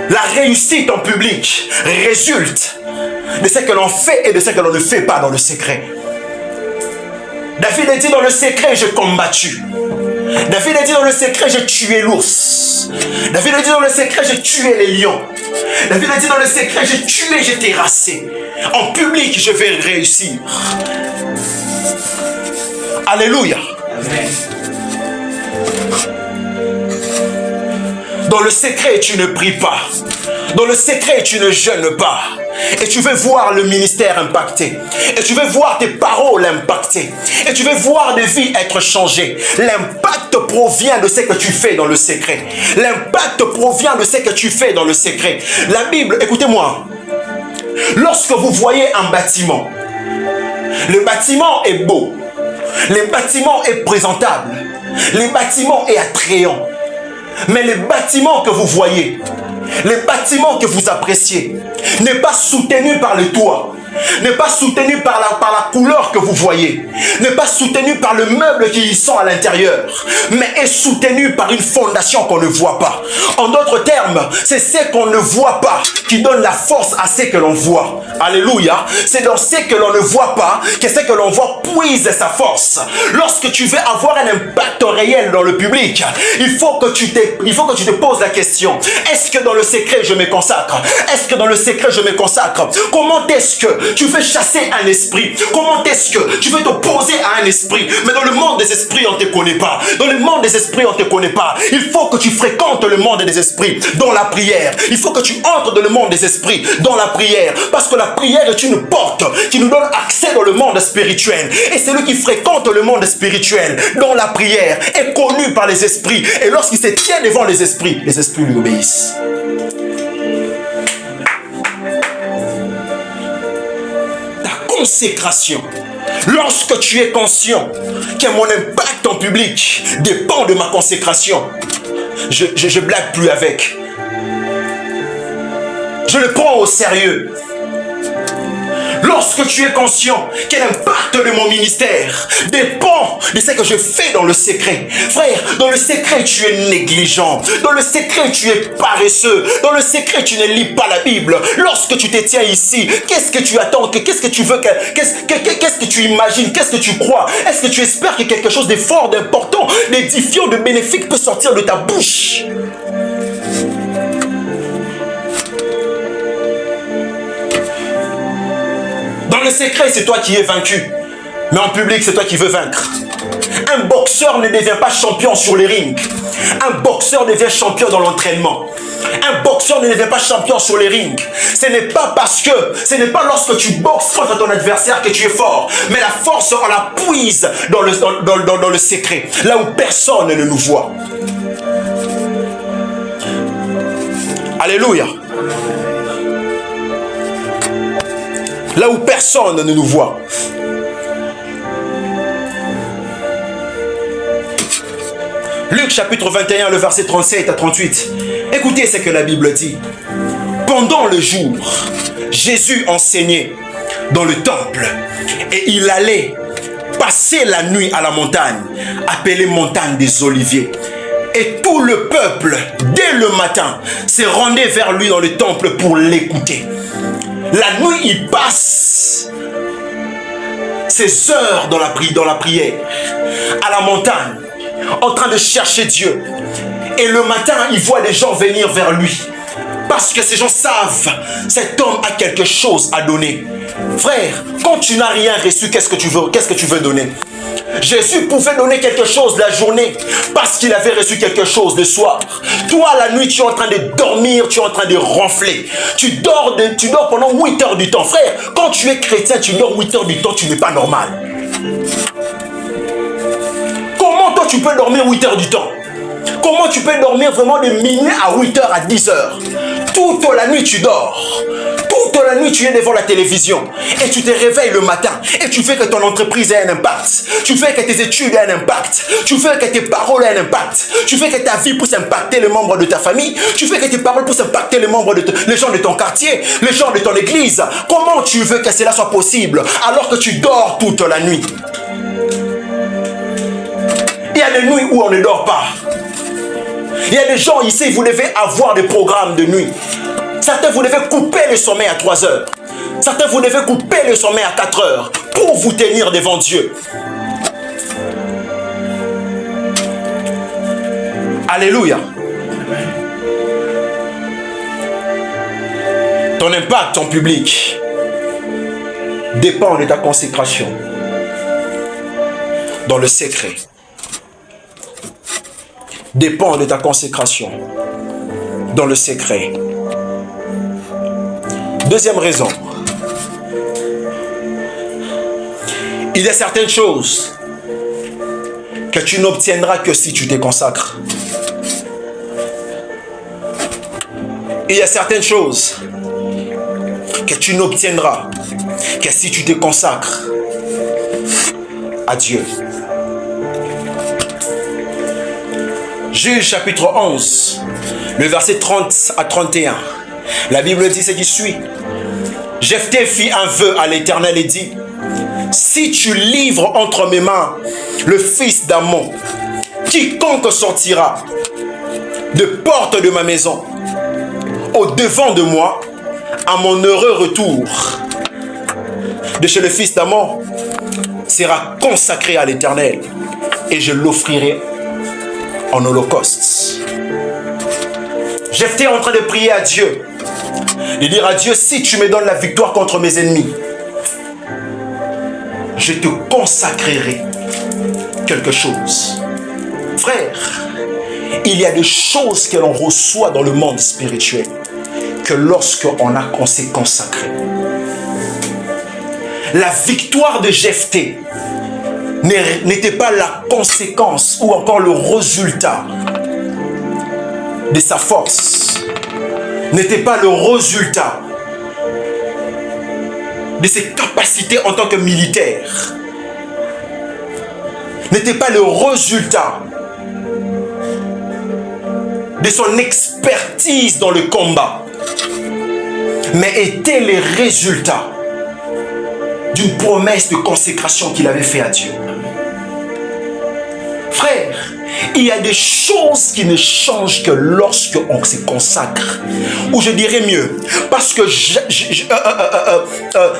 La réussite en public résulte de ce que l'on fait et de ce que l'on ne fait pas dans le secret. David a dit dans le secret, j'ai combattu. David a dit dans le secret, j'ai tué l'ours. David a dit dans le secret, j'ai tué les lions. David a dit dans le secret, j'ai tué, j'ai terrassé. En public, je vais réussir. Alléluia. Amen. Dans le secret, tu ne pries pas. Dans le secret, tu ne jeûnes pas. Et tu veux voir le ministère impacté. Et tu veux voir tes paroles impactées. Et tu veux voir des vies être changées. L'impact provient de ce que tu fais dans le secret. L'impact provient de ce que tu fais dans le secret. La Bible, écoutez-moi. Lorsque vous voyez un bâtiment, le bâtiment est beau. Le bâtiment est présentable. Le bâtiment est attrayant. Mais le bâtiment que vous voyez, le bâtiment que vous appréciez, n'est pas soutenu par le toit, n'est pas soutenu par la couleur que vous voyez, n'est pas soutenu par le meuble qui y sont à l'intérieur, mais est soutenu par une fondation qu'on ne voit pas. En d'autres termes, c'est ce qu'on ne voit pas qui donne la force à ce que l'on voit. Alléluia. C'est dans ce que l'on ne voit pas que ce que l'on voit puise sa force. Lorsque tu veux avoir un impact réel dans le public, il faut que tu te poses la question: est-ce que dans le secret je me consacre? Est-ce que dans le secret je me consacre? Comment est-ce que tu veux chasser un esprit? Comment est-ce que tu veux t'opposer à un esprit? Mais dans le monde des esprits, on ne te connaît pas. Dans le monde des esprits, on ne te connaît pas. Il faut que tu fréquentes le monde des esprits dans la prière. Il faut que tu entres dans le monde des esprits dans la prière. Parce que la prière est une porte qui nous donne accès dans le monde spirituel. Et celui qui fréquente le monde spirituel dans la prière est connu par les esprits. Et lorsqu'il se tient devant les esprits lui obéissent. Consécration. Lorsque tu es conscient que mon impact en public dépend de ma consécration, je blague plus avec. Je le prends au sérieux. Lorsque tu es conscient que l'impact de mon ministère dépend de ce que je fais dans le secret. Frère, dans le secret, tu es négligent. Dans le secret, tu es paresseux. Dans le secret, tu ne lis pas la Bible. Lorsque tu te tiens ici, qu'est-ce que tu attends? Qu'est-ce que tu veux? Qu'est-ce que tu imagines? Qu'est-ce que tu crois? Est-ce que tu espères que quelque chose de fort, d'important, d'édifiant, de bénéfique peut sortir de ta bouche? Dans le secret, c'est toi qui es vaincu. Mais en public, c'est toi qui veux vaincre. Un boxeur ne devient pas champion sur les rings. Un boxeur devient champion dans l'entraînement. Un boxeur ne devient pas champion sur les rings. Ce n'est pas lorsque tu boxes contre ton adversaire que tu es fort. Mais la force, on la puise dans le secret. Là où personne ne nous voit. Alléluia. Là où personne ne nous voit. Luc chapitre 21, le verset 37 à 38. Écoutez ce que la Bible dit. Pendant le jour, Jésus enseignait dans le temple et il allait passer la nuit à la montagne, appelée montagne des Oliviers. Et tout le peuple, dès le matin, se rendait vers lui dans le temple pour l'écouter. La nuit, il passe ses heures dans la prière, à la montagne, en train de chercher Dieu. Et le matin, il voit des gens venir vers lui. Parce que ces gens savent, cet homme a quelque chose à donner. Frère, quand tu n'as rien reçu, qu'est-ce que tu veux donner? Jésus pouvait donner quelque chose la journée parce qu'il avait reçu quelque chose le soir. Toi, la nuit, tu es en train de dormir, tu es en train de ronfler. Tu dors pendant 8 heures du temps. Frère, quand tu es chrétien, tu dors 8 heures du temps, tu n'es pas normal. Comment toi, tu peux dormir 8 heures du temps? Comment tu peux dormir vraiment de minuit à 8 heures à 10 heures? Toute la nuit, tu dors. Toute la nuit, tu es devant la télévision. Et tu te réveilles le matin. Et tu fais que ton entreprise ait un impact. Tu fais que tes études aient un impact. Tu fais que tes paroles aient un impact. Tu fais que ta vie puisse impacter les membres de ta famille. Tu fais que tes paroles puissent impacter les gens de ton quartier, les gens de ton église. Comment tu veux que cela soit possible alors que tu dors toute la nuit? Il y a des nuits où on ne dort pas. Il y a des gens ici, vous devez avoir des programmes de nuit. Certains, vous devez couper le sommeil à 3 heures. Certains, vous devez couper le sommeil à 4 heures pour vous tenir devant Dieu. Alléluia. Ton impact en public dépend de ta consécration dans le secret. Dépend de ta consécration dans le secret. Deuxième raison. Il y a certaines choses que tu n'obtiendras que si tu te consacres. Il y a certaines choses que tu n'obtiendras que si tu te consacres à Dieu. Juge chapitre 11, le verset 30 à 31. La Bible dit ce qui suit. Jephthé fit un vœu à l'Éternel et dit: si tu livres entre mes mains le fils d'Ammon, quiconque sortira de porte de ma maison au devant de moi à mon heureux retour de chez le fils d'Ammon sera consacré à l'Éternel et je l'offrirai en holocauste. Jephthé est en train de prier à Dieu, de dire à Dieu: si tu me donnes la victoire contre mes ennemis, je te consacrerai quelque chose. Frère, il y a des choses que l'on reçoit dans le monde spirituel que on s'est consacré. La victoire de Jephthé n'était pas la conséquence ou encore le résultat de sa force, n'était pas le résultat de ses capacités en tant que militaire, n'était pas le résultat de son expertise dans le combat, mais était le résultat d'une promesse de consécration qu'il avait fait à Dieu. Frère, il y a des choses qui ne changent que lorsque on se consacre. Ou je dirais mieux, parce que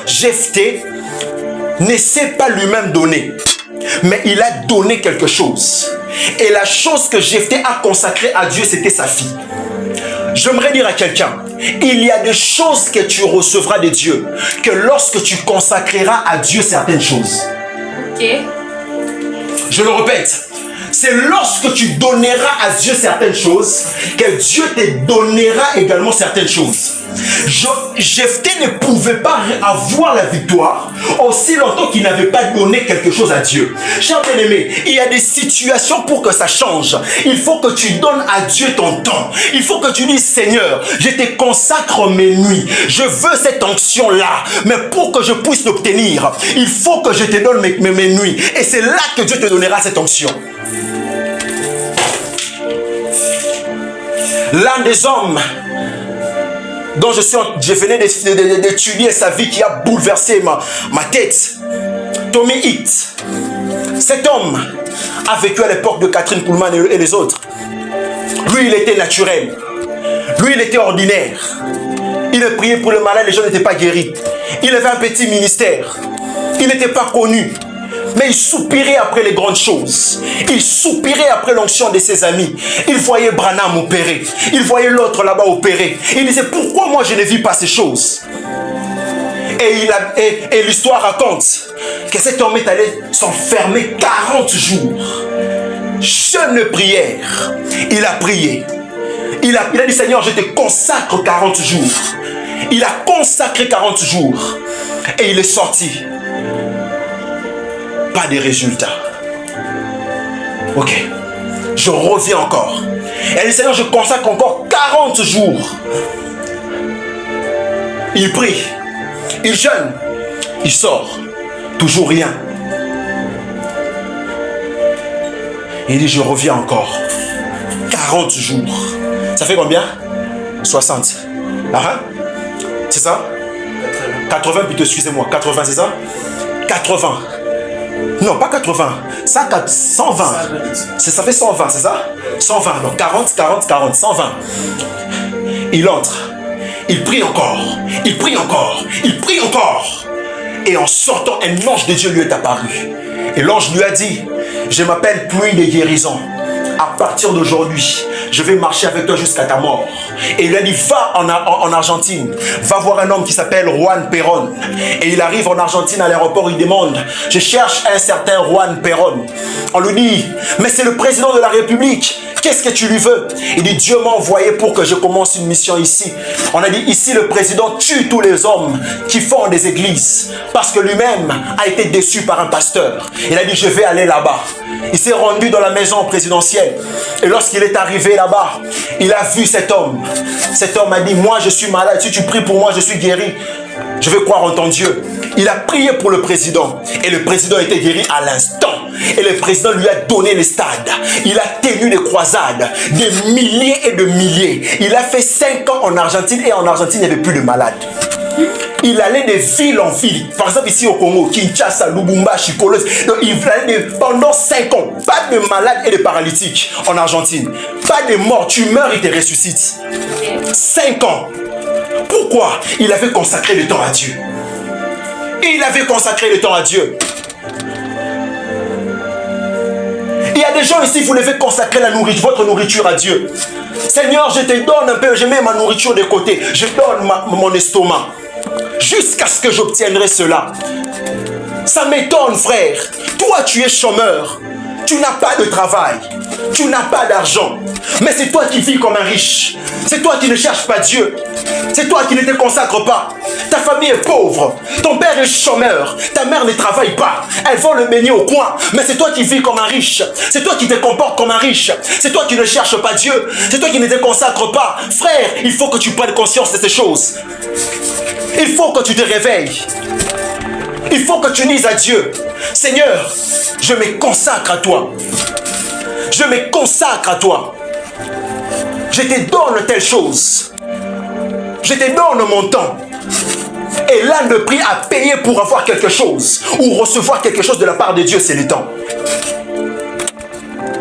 Jephthé ne s'est pas lui-même donné, mais il a donné quelque chose. Et la chose que Jephthé a consacrée à Dieu, c'était sa fille. J'aimerais dire à quelqu'un, il y a des choses que tu recevras de Dieu, que lorsque tu consacreras à Dieu certaines choses. Ok. Je le répète. C'est lorsque tu donneras à Dieu certaines choses que Dieu te donnera également certaines choses. Jephthé ne pouvait pas avoir la victoire aussi longtemps qu'il n'avait pas donné quelque chose à Dieu. Cher bien-aimé, il y a des situations pour que ça change. Il faut que tu donnes à Dieu ton temps. Il faut que tu dises: Seigneur, je te consacre mes nuits. Je veux cette onction-là. Mais pour que je puisse l'obtenir, il faut que je te donne mes nuits. Et c'est là que Dieu te donnera cette onction. L'un des hommes dont je venais d'étudier sa vie qui a bouleversé ma tête, Tommy Hitt. Cet homme a vécu à l'époque de Catherine Kuhlman et les autres. Lui, il était naturel. Lui, il était ordinaire. Il priait pour le malade, les gens n'étaient pas guéris. Il avait un petit ministère. Il n'était pas connu. Mais il soupirait après les grandes choses. Il soupirait après l'onction de ses amis. Il voyait Branham opérer. Il voyait l'autre là-bas opérer. Il disait: pourquoi moi je ne vis pas ces choses? Et l'histoire raconte que cet homme est allé s'enfermer 40 jours. Jeûne de prière. Il a prié. Il a dit: Seigneur, je te consacre 40 jours. Il a consacré 40 jours. Et il est sorti. Pas de résultats. Ok. Je reviens encore. Et le Seigneur, je consacre encore 40 jours. Il prie. Il jeûne. Il sort. Toujours rien. Il dit: je reviens encore. 40 jours. Ça fait combien? 60. Ah, c'est ça? 80 plutôt, excusez-moi. 80, c'est ça? 80. Non, pas 80. Ça, 120. Ça fait 120, c'est ça? 120. Donc 40, 40, 40, 120. Il entre. Il prie encore. Il prie encore. Il prie encore. Et en sortant, un ange de Dieu lui est apparu. Et l'ange lui a dit: je m'appelle pluie de guérison. à partir d'aujourd'hui, je vais marcher avec toi jusqu'à ta mort. Et il lui a dit, va en Argentine, va voir un homme qui s'appelle Juan Perón. Et il arrive en Argentine à l'aéroport, il demande, je cherche un certain Juan Perón. On lui dit, mais c'est le président de la République. Qu'est-ce que tu lui veux? Il dit, Dieu m'a envoyé pour que je commence une mission ici. On a dit, ici le président tue tous les hommes qui font des églises. Parce que lui-même a été déçu par un pasteur. Il a dit, je vais aller là-bas. Il s'est rendu dans la maison présidentielle. Et lorsqu'il est arrivé là-bas, il a vu cet homme. Cet homme a dit, moi je suis malade. Si tu pries pour moi, je suis guéri. Je vais croire en ton Dieu. Il a prié pour le président. Et le président était guéri à l'instant. Et le président lui a donné les stades. Il a tenu des croisades. Des milliers et de milliers. Il a fait 5 ans en Argentine. Et en Argentine, il n'y avait plus de malades. Il allait de ville en ville. Par exemple, ici au Congo, Kinshasa, Lubumbashi, Kolos. Donc, il allait pendant 5 ans. Pas de malades et de paralytiques en Argentine. Pas de morts. Tu meurs, il te ressuscite. 5 ans. Pourquoi? Il avait consacré le temps à Dieu. Il avait consacré le temps à Dieu. Il y a des gens ici, vous devez consacrer votre nourriture à Dieu. Seigneur, je te donne un peu, je mets ma nourriture de côté. Je donne mon estomac. Jusqu'à ce que j'obtiendrai cela. Ça m'étonne, frère. Toi, tu es chômeur. Tu n'as pas de travail. Tu n'as pas d'argent. Mais c'est toi qui vis comme un riche. C'est toi qui ne cherches pas Dieu. C'est toi qui ne te consacres pas. Ta famille est pauvre. Ton père est chômeur. Ta mère ne travaille pas. Elle vend le beignet au coin. Mais c'est toi qui vis comme un riche. C'est toi qui te comportes comme un riche. C'est toi qui ne cherches pas Dieu. C'est toi qui ne te consacres pas. Frère, il faut que tu prennes conscience de ces choses. Il faut que tu te réveilles. Il faut que tu dises à Dieu, Seigneur, je me consacre à toi. Je me consacre à toi. Je te donne telle chose. Je te donne mon temps. Et l'âne de prix à payer pour avoir quelque chose ou recevoir quelque chose de la part de Dieu, c'est le temps.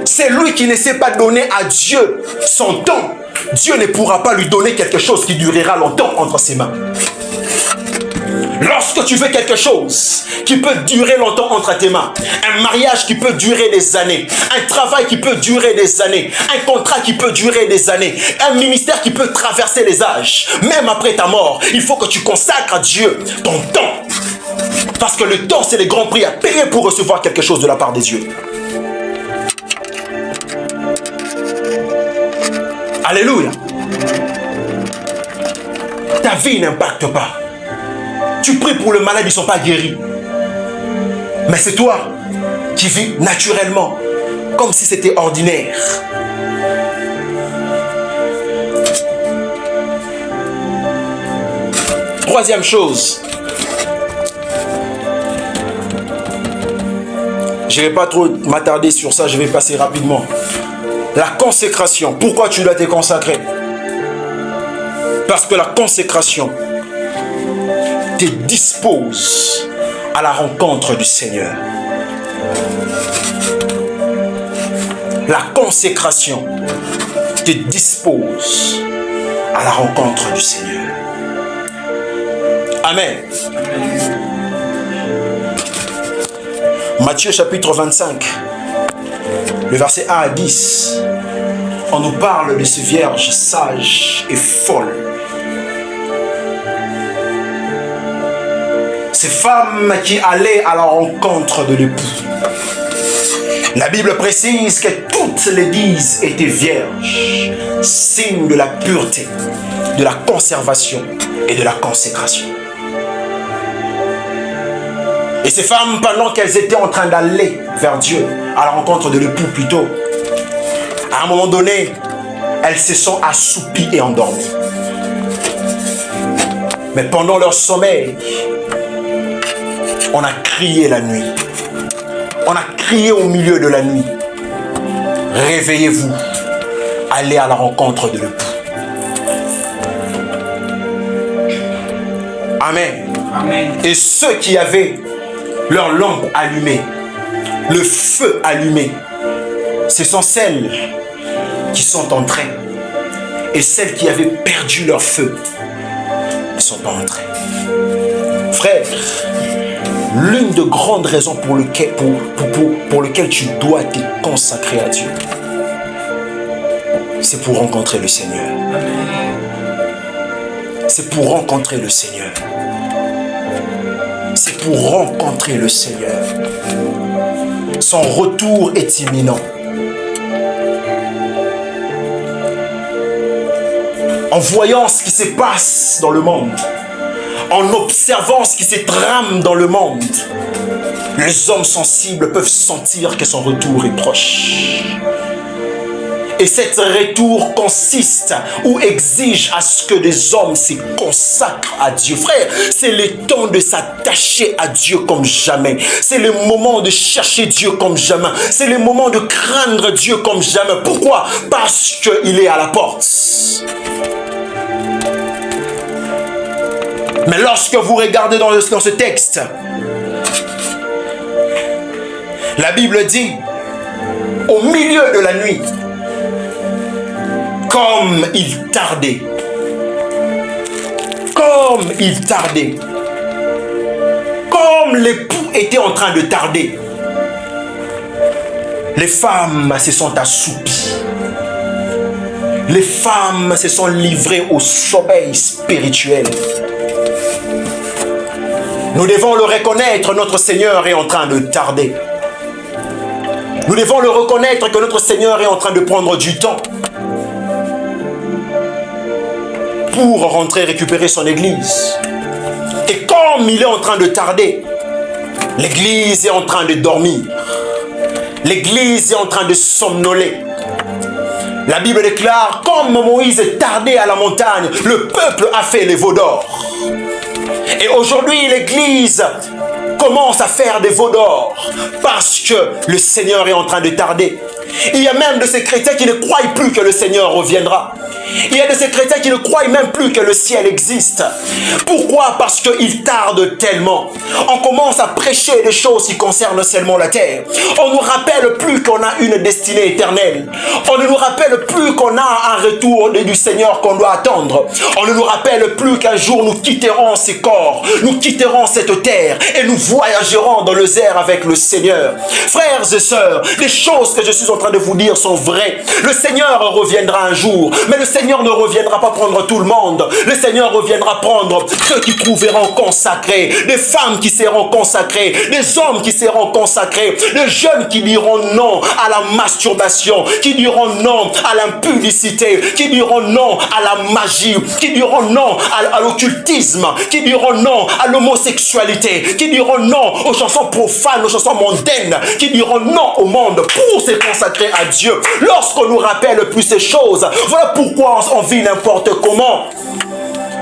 C'est lui qui ne sait pas donner à Dieu son temps. Dieu ne pourra pas lui donner quelque chose qui durera longtemps entre ses mains. Lorsque tu veux quelque chose qui peut durer longtemps entre tes mains, un mariage qui peut durer des années, un travail qui peut durer des années, un contrat qui peut durer des années, un ministère qui peut traverser les âges, même après ta mort, il faut que tu consacres à Dieu ton temps. Parce que le temps, c'est le grand prix à payer pour recevoir quelque chose de la part des dieux. Alléluia. Ta vie n'impacte pas. Tu pries pour le malade, ils ne sont pas guéris. Mais c'est toi qui vis naturellement, comme si c'était ordinaire. Troisième chose. Je ne vais pas trop m'attarder sur ça, je vais passer rapidement. La consécration. Pourquoi tu dois te consacrer? Parce que la consécration te dispose à la rencontre du Seigneur. La consécration te dispose à la rencontre du Seigneur. Amen. Matthieu chapitre 25, le verset 1 à 10, on nous parle de ces vierges sages et folles. Ces femmes qui allaient à la rencontre de l'époux. La Bible précise que toutes les 10 étaient vierges, signe de la pureté, de la conservation et de la consécration. Et ces femmes, pendant qu'elles étaient en train d'aller vers Dieu, à la rencontre de l'époux plutôt, à un moment donné, elles se sont assoupies et endormies. Mais pendant leur sommeil, on a crié la nuit. On a crié au milieu de la nuit. Réveillez-vous. Allez à la rencontre de l'époux. Amen. Amen. Et ceux qui avaient leur lampe allumée, le feu allumé, ce sont celles qui sont entrées. Et celles qui avaient perdu leur feu ne sont pas entrées. Frère, l'une de grandes raisons pour lesquelles tu dois te consacrer à Dieu, c'est pour rencontrer le Seigneur. C'est pour rencontrer le Seigneur. C'est pour rencontrer le Seigneur. Son retour est imminent. En voyant ce qui se passe dans le monde, en observant ce qui se trame dans le monde, les hommes sensibles peuvent sentir que son retour est proche. Et cet retour consiste ou exige à ce que des hommes se consacrent à Dieu. Frère, c'est le temps de s'attacher à Dieu comme jamais. C'est le moment de chercher Dieu comme jamais. C'est le moment de craindre Dieu comme jamais. Pourquoi? Parce qu'il est à la porte. Mais lorsque vous regardez dans ce texte, la Bible dit, au milieu de la nuit, comme il tardait, comme l'époux était en train de tarder, les femmes se sont assoupies, les femmes se sont livrées au sommeil spirituel. Nous devons le reconnaître, notre Seigneur est en train de tarder. Nous devons le reconnaître que notre Seigneur est en train de prendre du temps pour rentrer récupérer son église. Et comme il est en train de tarder, l'église est en train de dormir. L'église est en train de somnoler. La Bible déclare, comme Moïse tardait à la montagne, le peuple a fait les veaux d'or. Et aujourd'hui, l'église commence à faire des veaux d'or parce que le Seigneur est en train de tarder. Il y a même de ces chrétiens qui ne croient plus que le Seigneur reviendra. Il y a de ces chrétiens qui ne croient même plus que le ciel existe. Pourquoi? Parce qu'ils tardent tellement. On commence à prêcher des choses qui concernent seulement la terre. On ne nous rappelle plus qu'on a une destinée éternelle. On ne nous rappelle plus qu'on a un retour du Seigneur qu'on doit attendre. On ne nous rappelle plus qu'un jour nous quitterons ces corps, nous quitterons cette terre et nous voyagerons dans les airs avec le Seigneur. Frères et sœurs, les choses que je suis en train de vous dire sont vraies. Le Seigneur reviendra un jour, mais le Seigneur ne reviendra pas prendre tout le monde. Le Seigneur reviendra prendre ceux qui trouveront consacrés, des femmes qui seront consacrées, des hommes qui seront consacrés, des jeunes qui diront non à la masturbation, qui diront non à l'impudicité, qui diront non à la magie, qui diront non à l'occultisme, qui diront non à l'homosexualité, qui diront non aux chansons profanes, aux chansons mondaines, qui diront non au monde pour se consacrer à Dieu. Lorsqu'on nous rappelle plus ces choses, voilà pourquoi on vit n'importe comment.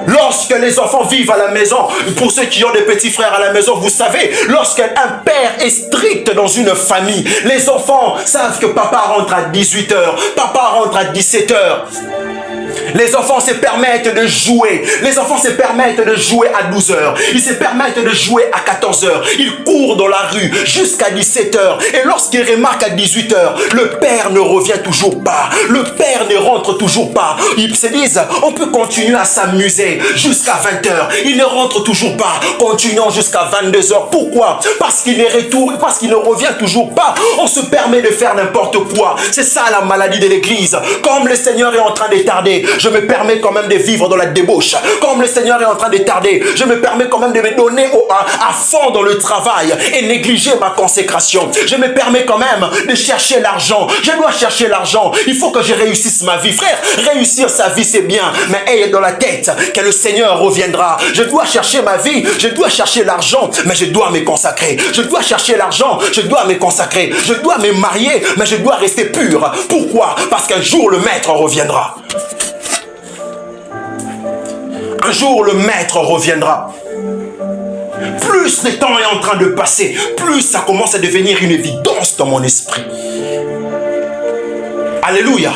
Lorsque les enfants vivent à la maison, pour ceux qui ont des petits frères à la maison, vous savez, lorsqu'un père est strict dans une famille, les enfants savent que papa rentre à 18h, papa rentre à 17h. Les enfants se permettent de jouer. Les enfants se permettent de jouer à 12h. Ils se permettent de jouer à 14h. Ils courent dans la rue jusqu'à 17h. Et lorsqu'ils remarquent à 18h, le père ne revient toujours pas. Le père ne rentre toujours pas. Ils se disent, on peut continuer à s'amuser jusqu'à 20h. Il ne rentre toujours pas. Continuons jusqu'à 22h. Pourquoi? Parce qu'il ne revient toujours pas. On se permet de faire n'importe quoi. C'est ça la maladie de l'église. Comme le Seigneur est en train de tarder, je me permets quand même de vivre dans la débauche. Comme le Seigneur est en train de tarder, je me permets quand même de me donner à fond dans le travail et négliger ma consécration. Je me permets quand même de chercher l'argent. Je dois chercher l'argent. Il faut que je réussisse ma vie. Frère, réussir sa vie c'est bien, mais ayez dans la tête que le Seigneur reviendra. Je dois chercher ma vie, je dois chercher l'argent, mais je dois me consacrer. Je dois chercher l'argent, je dois me consacrer. Je dois me marier, mais je dois rester pur. Pourquoi? Parce qu'un jour le Maître reviendra. Un jour, le Maître reviendra. Plus le temps est en train de passer, plus ça commence à devenir une évidence dans mon esprit. Alléluia.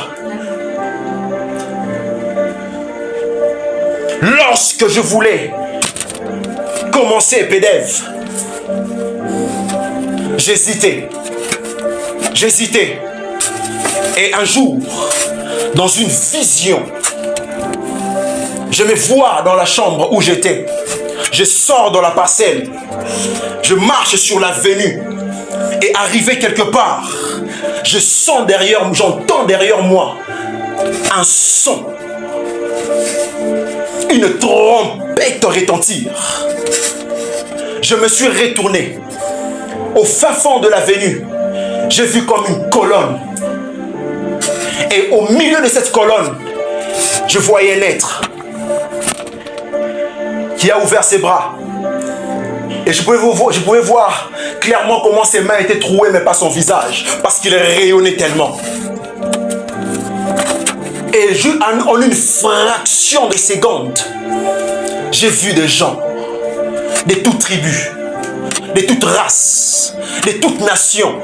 Lorsque je voulais commencer PDF, j'hésitais. Et un jour, dans une vision, je me vois dans la chambre où j'étais. Je sors dans la parcelle. Je marche sur l'avenue. Et arrivé quelque part, j'entends derrière moi un son, une trompette retentir. Je me suis retourné. Au fin fond de l'avenue, j'ai vu comme une colonne. Et au milieu de cette colonne, je voyais un être qui a ouvert ses bras. Et je pouvais voir clairement comment ses mains étaient trouées, mais pas son visage, parce qu'il rayonnait tellement. Et en une fraction de seconde, j'ai vu des gens, de toutes tribus, de toutes races, de toutes nations,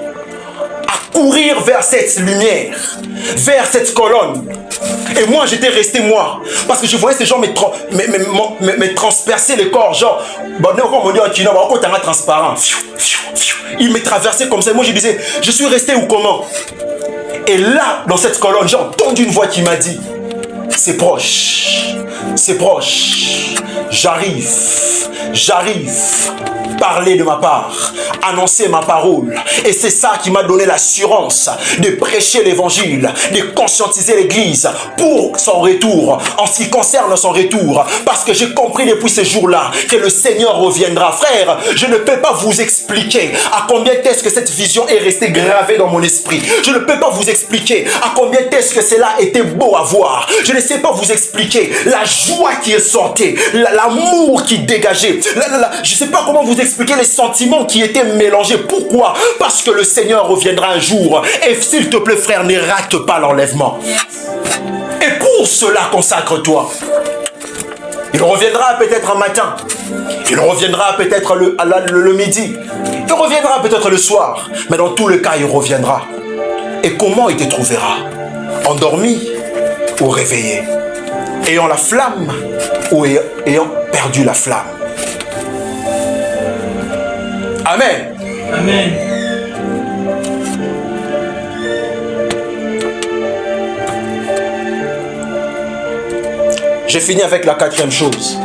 à courir vers cette lumière, vers cette colonne. Et moi, j'étais resté moi, parce que je voyais ces gens me transpercer le corps, genre, transparent. Ils me traversaient comme ça. Moi, je disais, je suis resté où comment? Et là, dans cette colonne, j'ai entendu une voix qui m'a dit, c'est proche, c'est proche, j'arrive, parler de ma part, annoncer ma parole. Et c'est ça qui m'a donné l'assurance de prêcher l'évangile, de conscientiser l'église pour son retour, en ce qui concerne son retour. Parce que j'ai compris depuis ce jour-là que le Seigneur reviendra. Frère, je ne peux pas vous expliquer à combien est-ce que cette vision est restée gravée dans mon esprit. Je ne peux pas vous expliquer à combien est-ce que cela était beau à voir. Je ne sais pas vous expliquer la joie qui est sortie, l'amour qui dégageait. Je ne sais pas comment vous expliquer les sentiments qui étaient mélangés. Pourquoi? Parce que le Seigneur reviendra un jour. Et s'il te plaît, frère, ne rate pas l'enlèvement. Et pour cela, consacre-toi. Il reviendra peut-être un matin. Il reviendra peut-être le midi. Il reviendra peut-être le soir. Mais dans tous les cas, il reviendra. Et comment il te trouvera? Endormi ou réveillé? Ayant la flamme ou ayant perdu la flamme? Amen. Amen. J'ai fini avec la quatrième chose.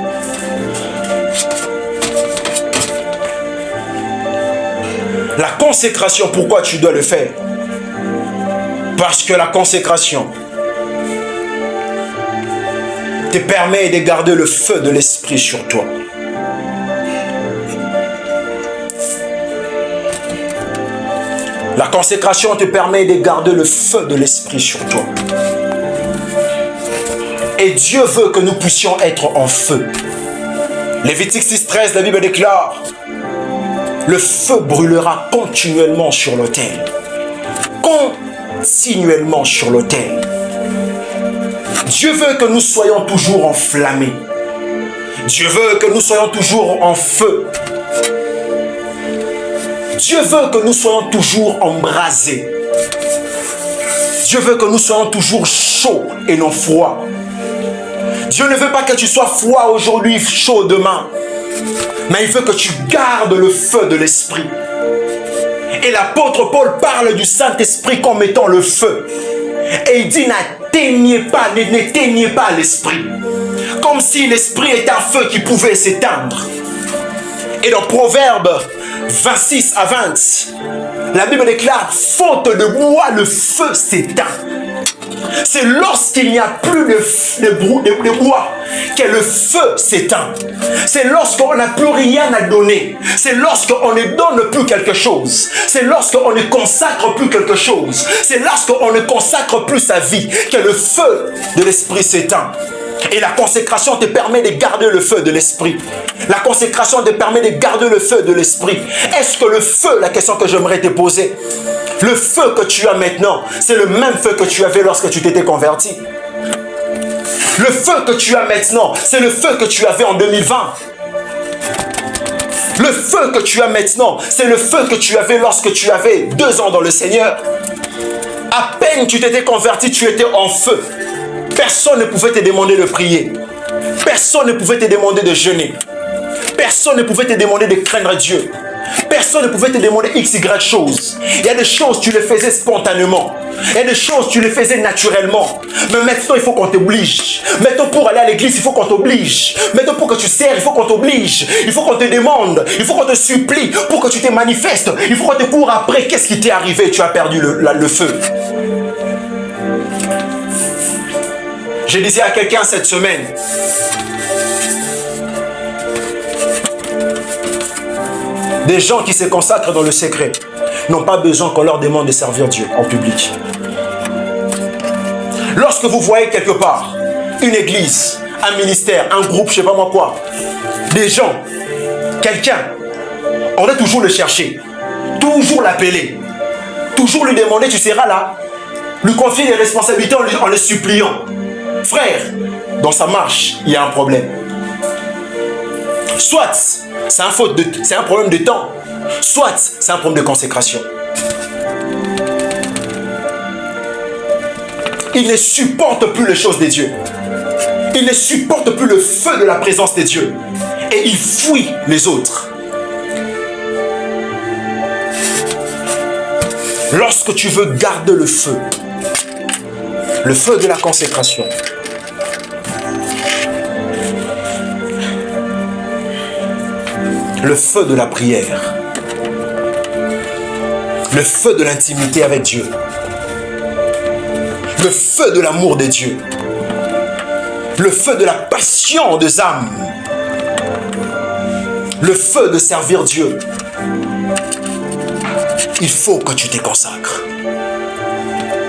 La consécration, pourquoi tu dois le faire? Parce que la consécration te permet de garder le feu de l'esprit sur toi. La consécration te permet de garder le feu de l'esprit sur toi. Et Dieu veut que nous puissions être en feu. Lévitique 6:13, la Bible déclare, le feu brûlera continuellement sur l'autel. Continuellement sur l'autel. Dieu veut que nous soyons toujours enflammés. Dieu veut que nous soyons toujours en feu. Dieu veut que nous soyons toujours embrasés. Dieu veut que nous soyons toujours chauds et non froids. Dieu ne veut pas que tu sois froid aujourd'hui, chaud demain. Mais il veut que tu gardes le feu de l'esprit. Et l'apôtre Paul parle du Saint-Esprit comme étant le feu. Et il dit, n'éteignez pas l'esprit. Comme si l'esprit était un feu qui pouvait s'éteindre. Et dans Proverbes 26 à 20, la Bible déclare, faute de bois, le feu s'éteint. C'est lorsqu'il n'y a plus de bois que le feu s'éteint. C'est lorsqu'on n'a plus rien à donner. C'est lorsqu'on ne donne plus quelque chose. C'est lorsqu'on ne consacre plus quelque chose. C'est lorsqu'on ne consacre plus sa vie que le feu de l'esprit s'éteint. Et la consécration te permet de garder le feu de l'esprit. La consécration te permet de garder le feu de l'esprit. Est-ce que le feu, la question que j'aimerais te poser, le feu que tu as maintenant, c'est le même feu que tu avais lorsque tu t'étais converti? Le feu que tu as maintenant, c'est le feu que tu avais en 2020. Le feu que tu as maintenant, c'est le feu que tu avais lorsque tu avais 2 ans dans le Seigneur. À peine tu t'étais converti, tu étais en feu. Personne ne pouvait te demander de prier. Personne ne pouvait te demander de jeûner. Personne ne pouvait te demander de craindre Dieu. Personne ne pouvait te demander x, y choses. Il y a des choses, tu les faisais spontanément. Il y a des choses, tu les faisais naturellement. Mais maintenant, il faut qu'on t'oblige. Maintenant, pour aller à l'église, il faut qu'on t'oblige. Maintenant, pour que tu sers, il faut qu'on t'oblige. Il faut qu'on te demande. Il faut qu'on te supplie pour que tu te manifestes. Il faut qu'on te court après. Qu'est-ce qui t'est arrivé? Tu as perdu le feu. Je disais à quelqu'un cette semaine, des gens qui se consacrent dans le secret n'ont pas besoin qu'on leur demande de servir Dieu en public. Lorsque vous voyez quelque part une église, un ministère, un groupe, je ne sais pas moi quoi, des gens, quelqu'un, on doit toujours le chercher, toujours l'appeler, toujours lui demander, tu seras là, lui confier des responsabilités en le suppliant. Frère, dans sa marche, il y a un problème. Soit c'est un problème de temps, soit c'est un problème de consécration. Il ne supporte plus les choses de Dieu. Il ne supporte plus le feu de la présence de Dieu. Et il fuit les autres. Lorsque tu veux garder le feu de la consécration, le feu de la prière, le feu de l'intimité avec Dieu, le feu de l'amour de Dieu, le feu de la passion des âmes, le feu de servir Dieu. Il faut que tu te consacres.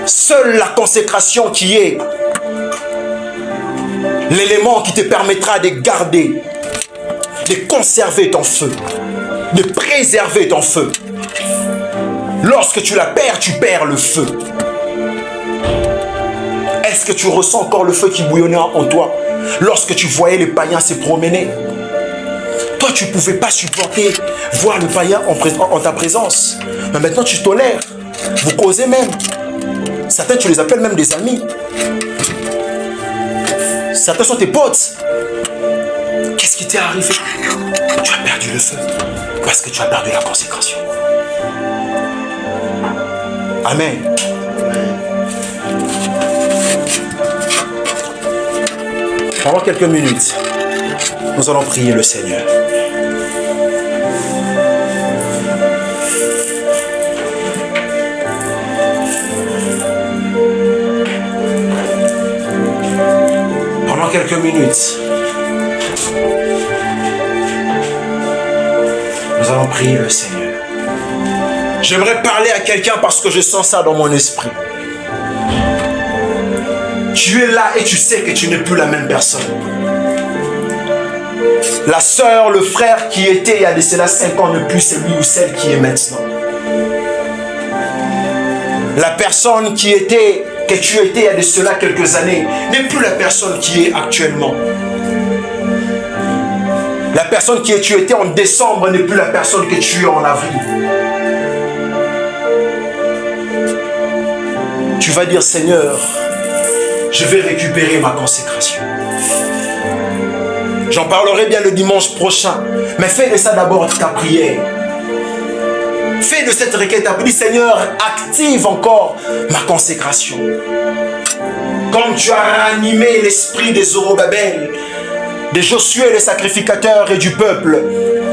Seule la consécration qui est l'élément qui te permettra de garder, de conserver ton feu, de préserver ton feu. Lorsque tu la perds, tu perds le feu. Est-ce que tu ressens encore le feu qui bouillonnait en toi lorsque tu voyais les païens se promener? Toi, tu ne pouvais pas supporter voir le païen en ta présence. Mais maintenant, tu tolères. Vous causez même. Certains, tu les appelles même des amis. Certains sont tes potes. Qu'est-ce qui t'est arrivé? Tu as perdu le feu parce que tu as perdu la consécration. Amen. Pendant quelques minutes, nous allons prier le Seigneur. Pendant quelques minutes, nous allons prier le Seigneur. J'aimerais parler à quelqu'un parce que je sens ça dans mon esprit. Tu es là et tu sais que tu n'es plus la même personne. La sœur, le frère qui était il y a de cela 5 ans ne plus celui ou celle qui est maintenant. La personne que tu étais il y a de cela quelques années n'est plus la personne qui est actuellement. La personne qui tu étais en décembre n'est plus la personne que tu es en avril. Tu vas dire, Seigneur, je vais récupérer ma consécration. J'en parlerai bien le dimanche prochain. Mais fais de ça d'abord ta prière. Fais de cette requête ta prière. Seigneur, active encore ma consécration. Comme tu as ranimé l'esprit des Zorobabel, de Josué le sacrificateur et du peuple,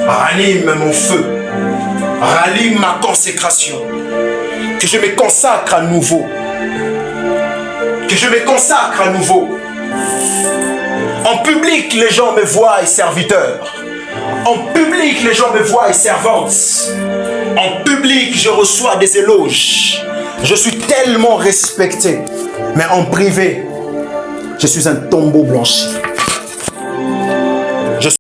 ranime mon feu. Ranime ma consécration. Que je me consacre à nouveau. Que je me consacre à nouveau. En public, les gens me voient serviteur. En public, les gens me voient servante. En public, je reçois des éloges. Je suis tellement respecté. Mais en privé, je suis un tombeau blanchi.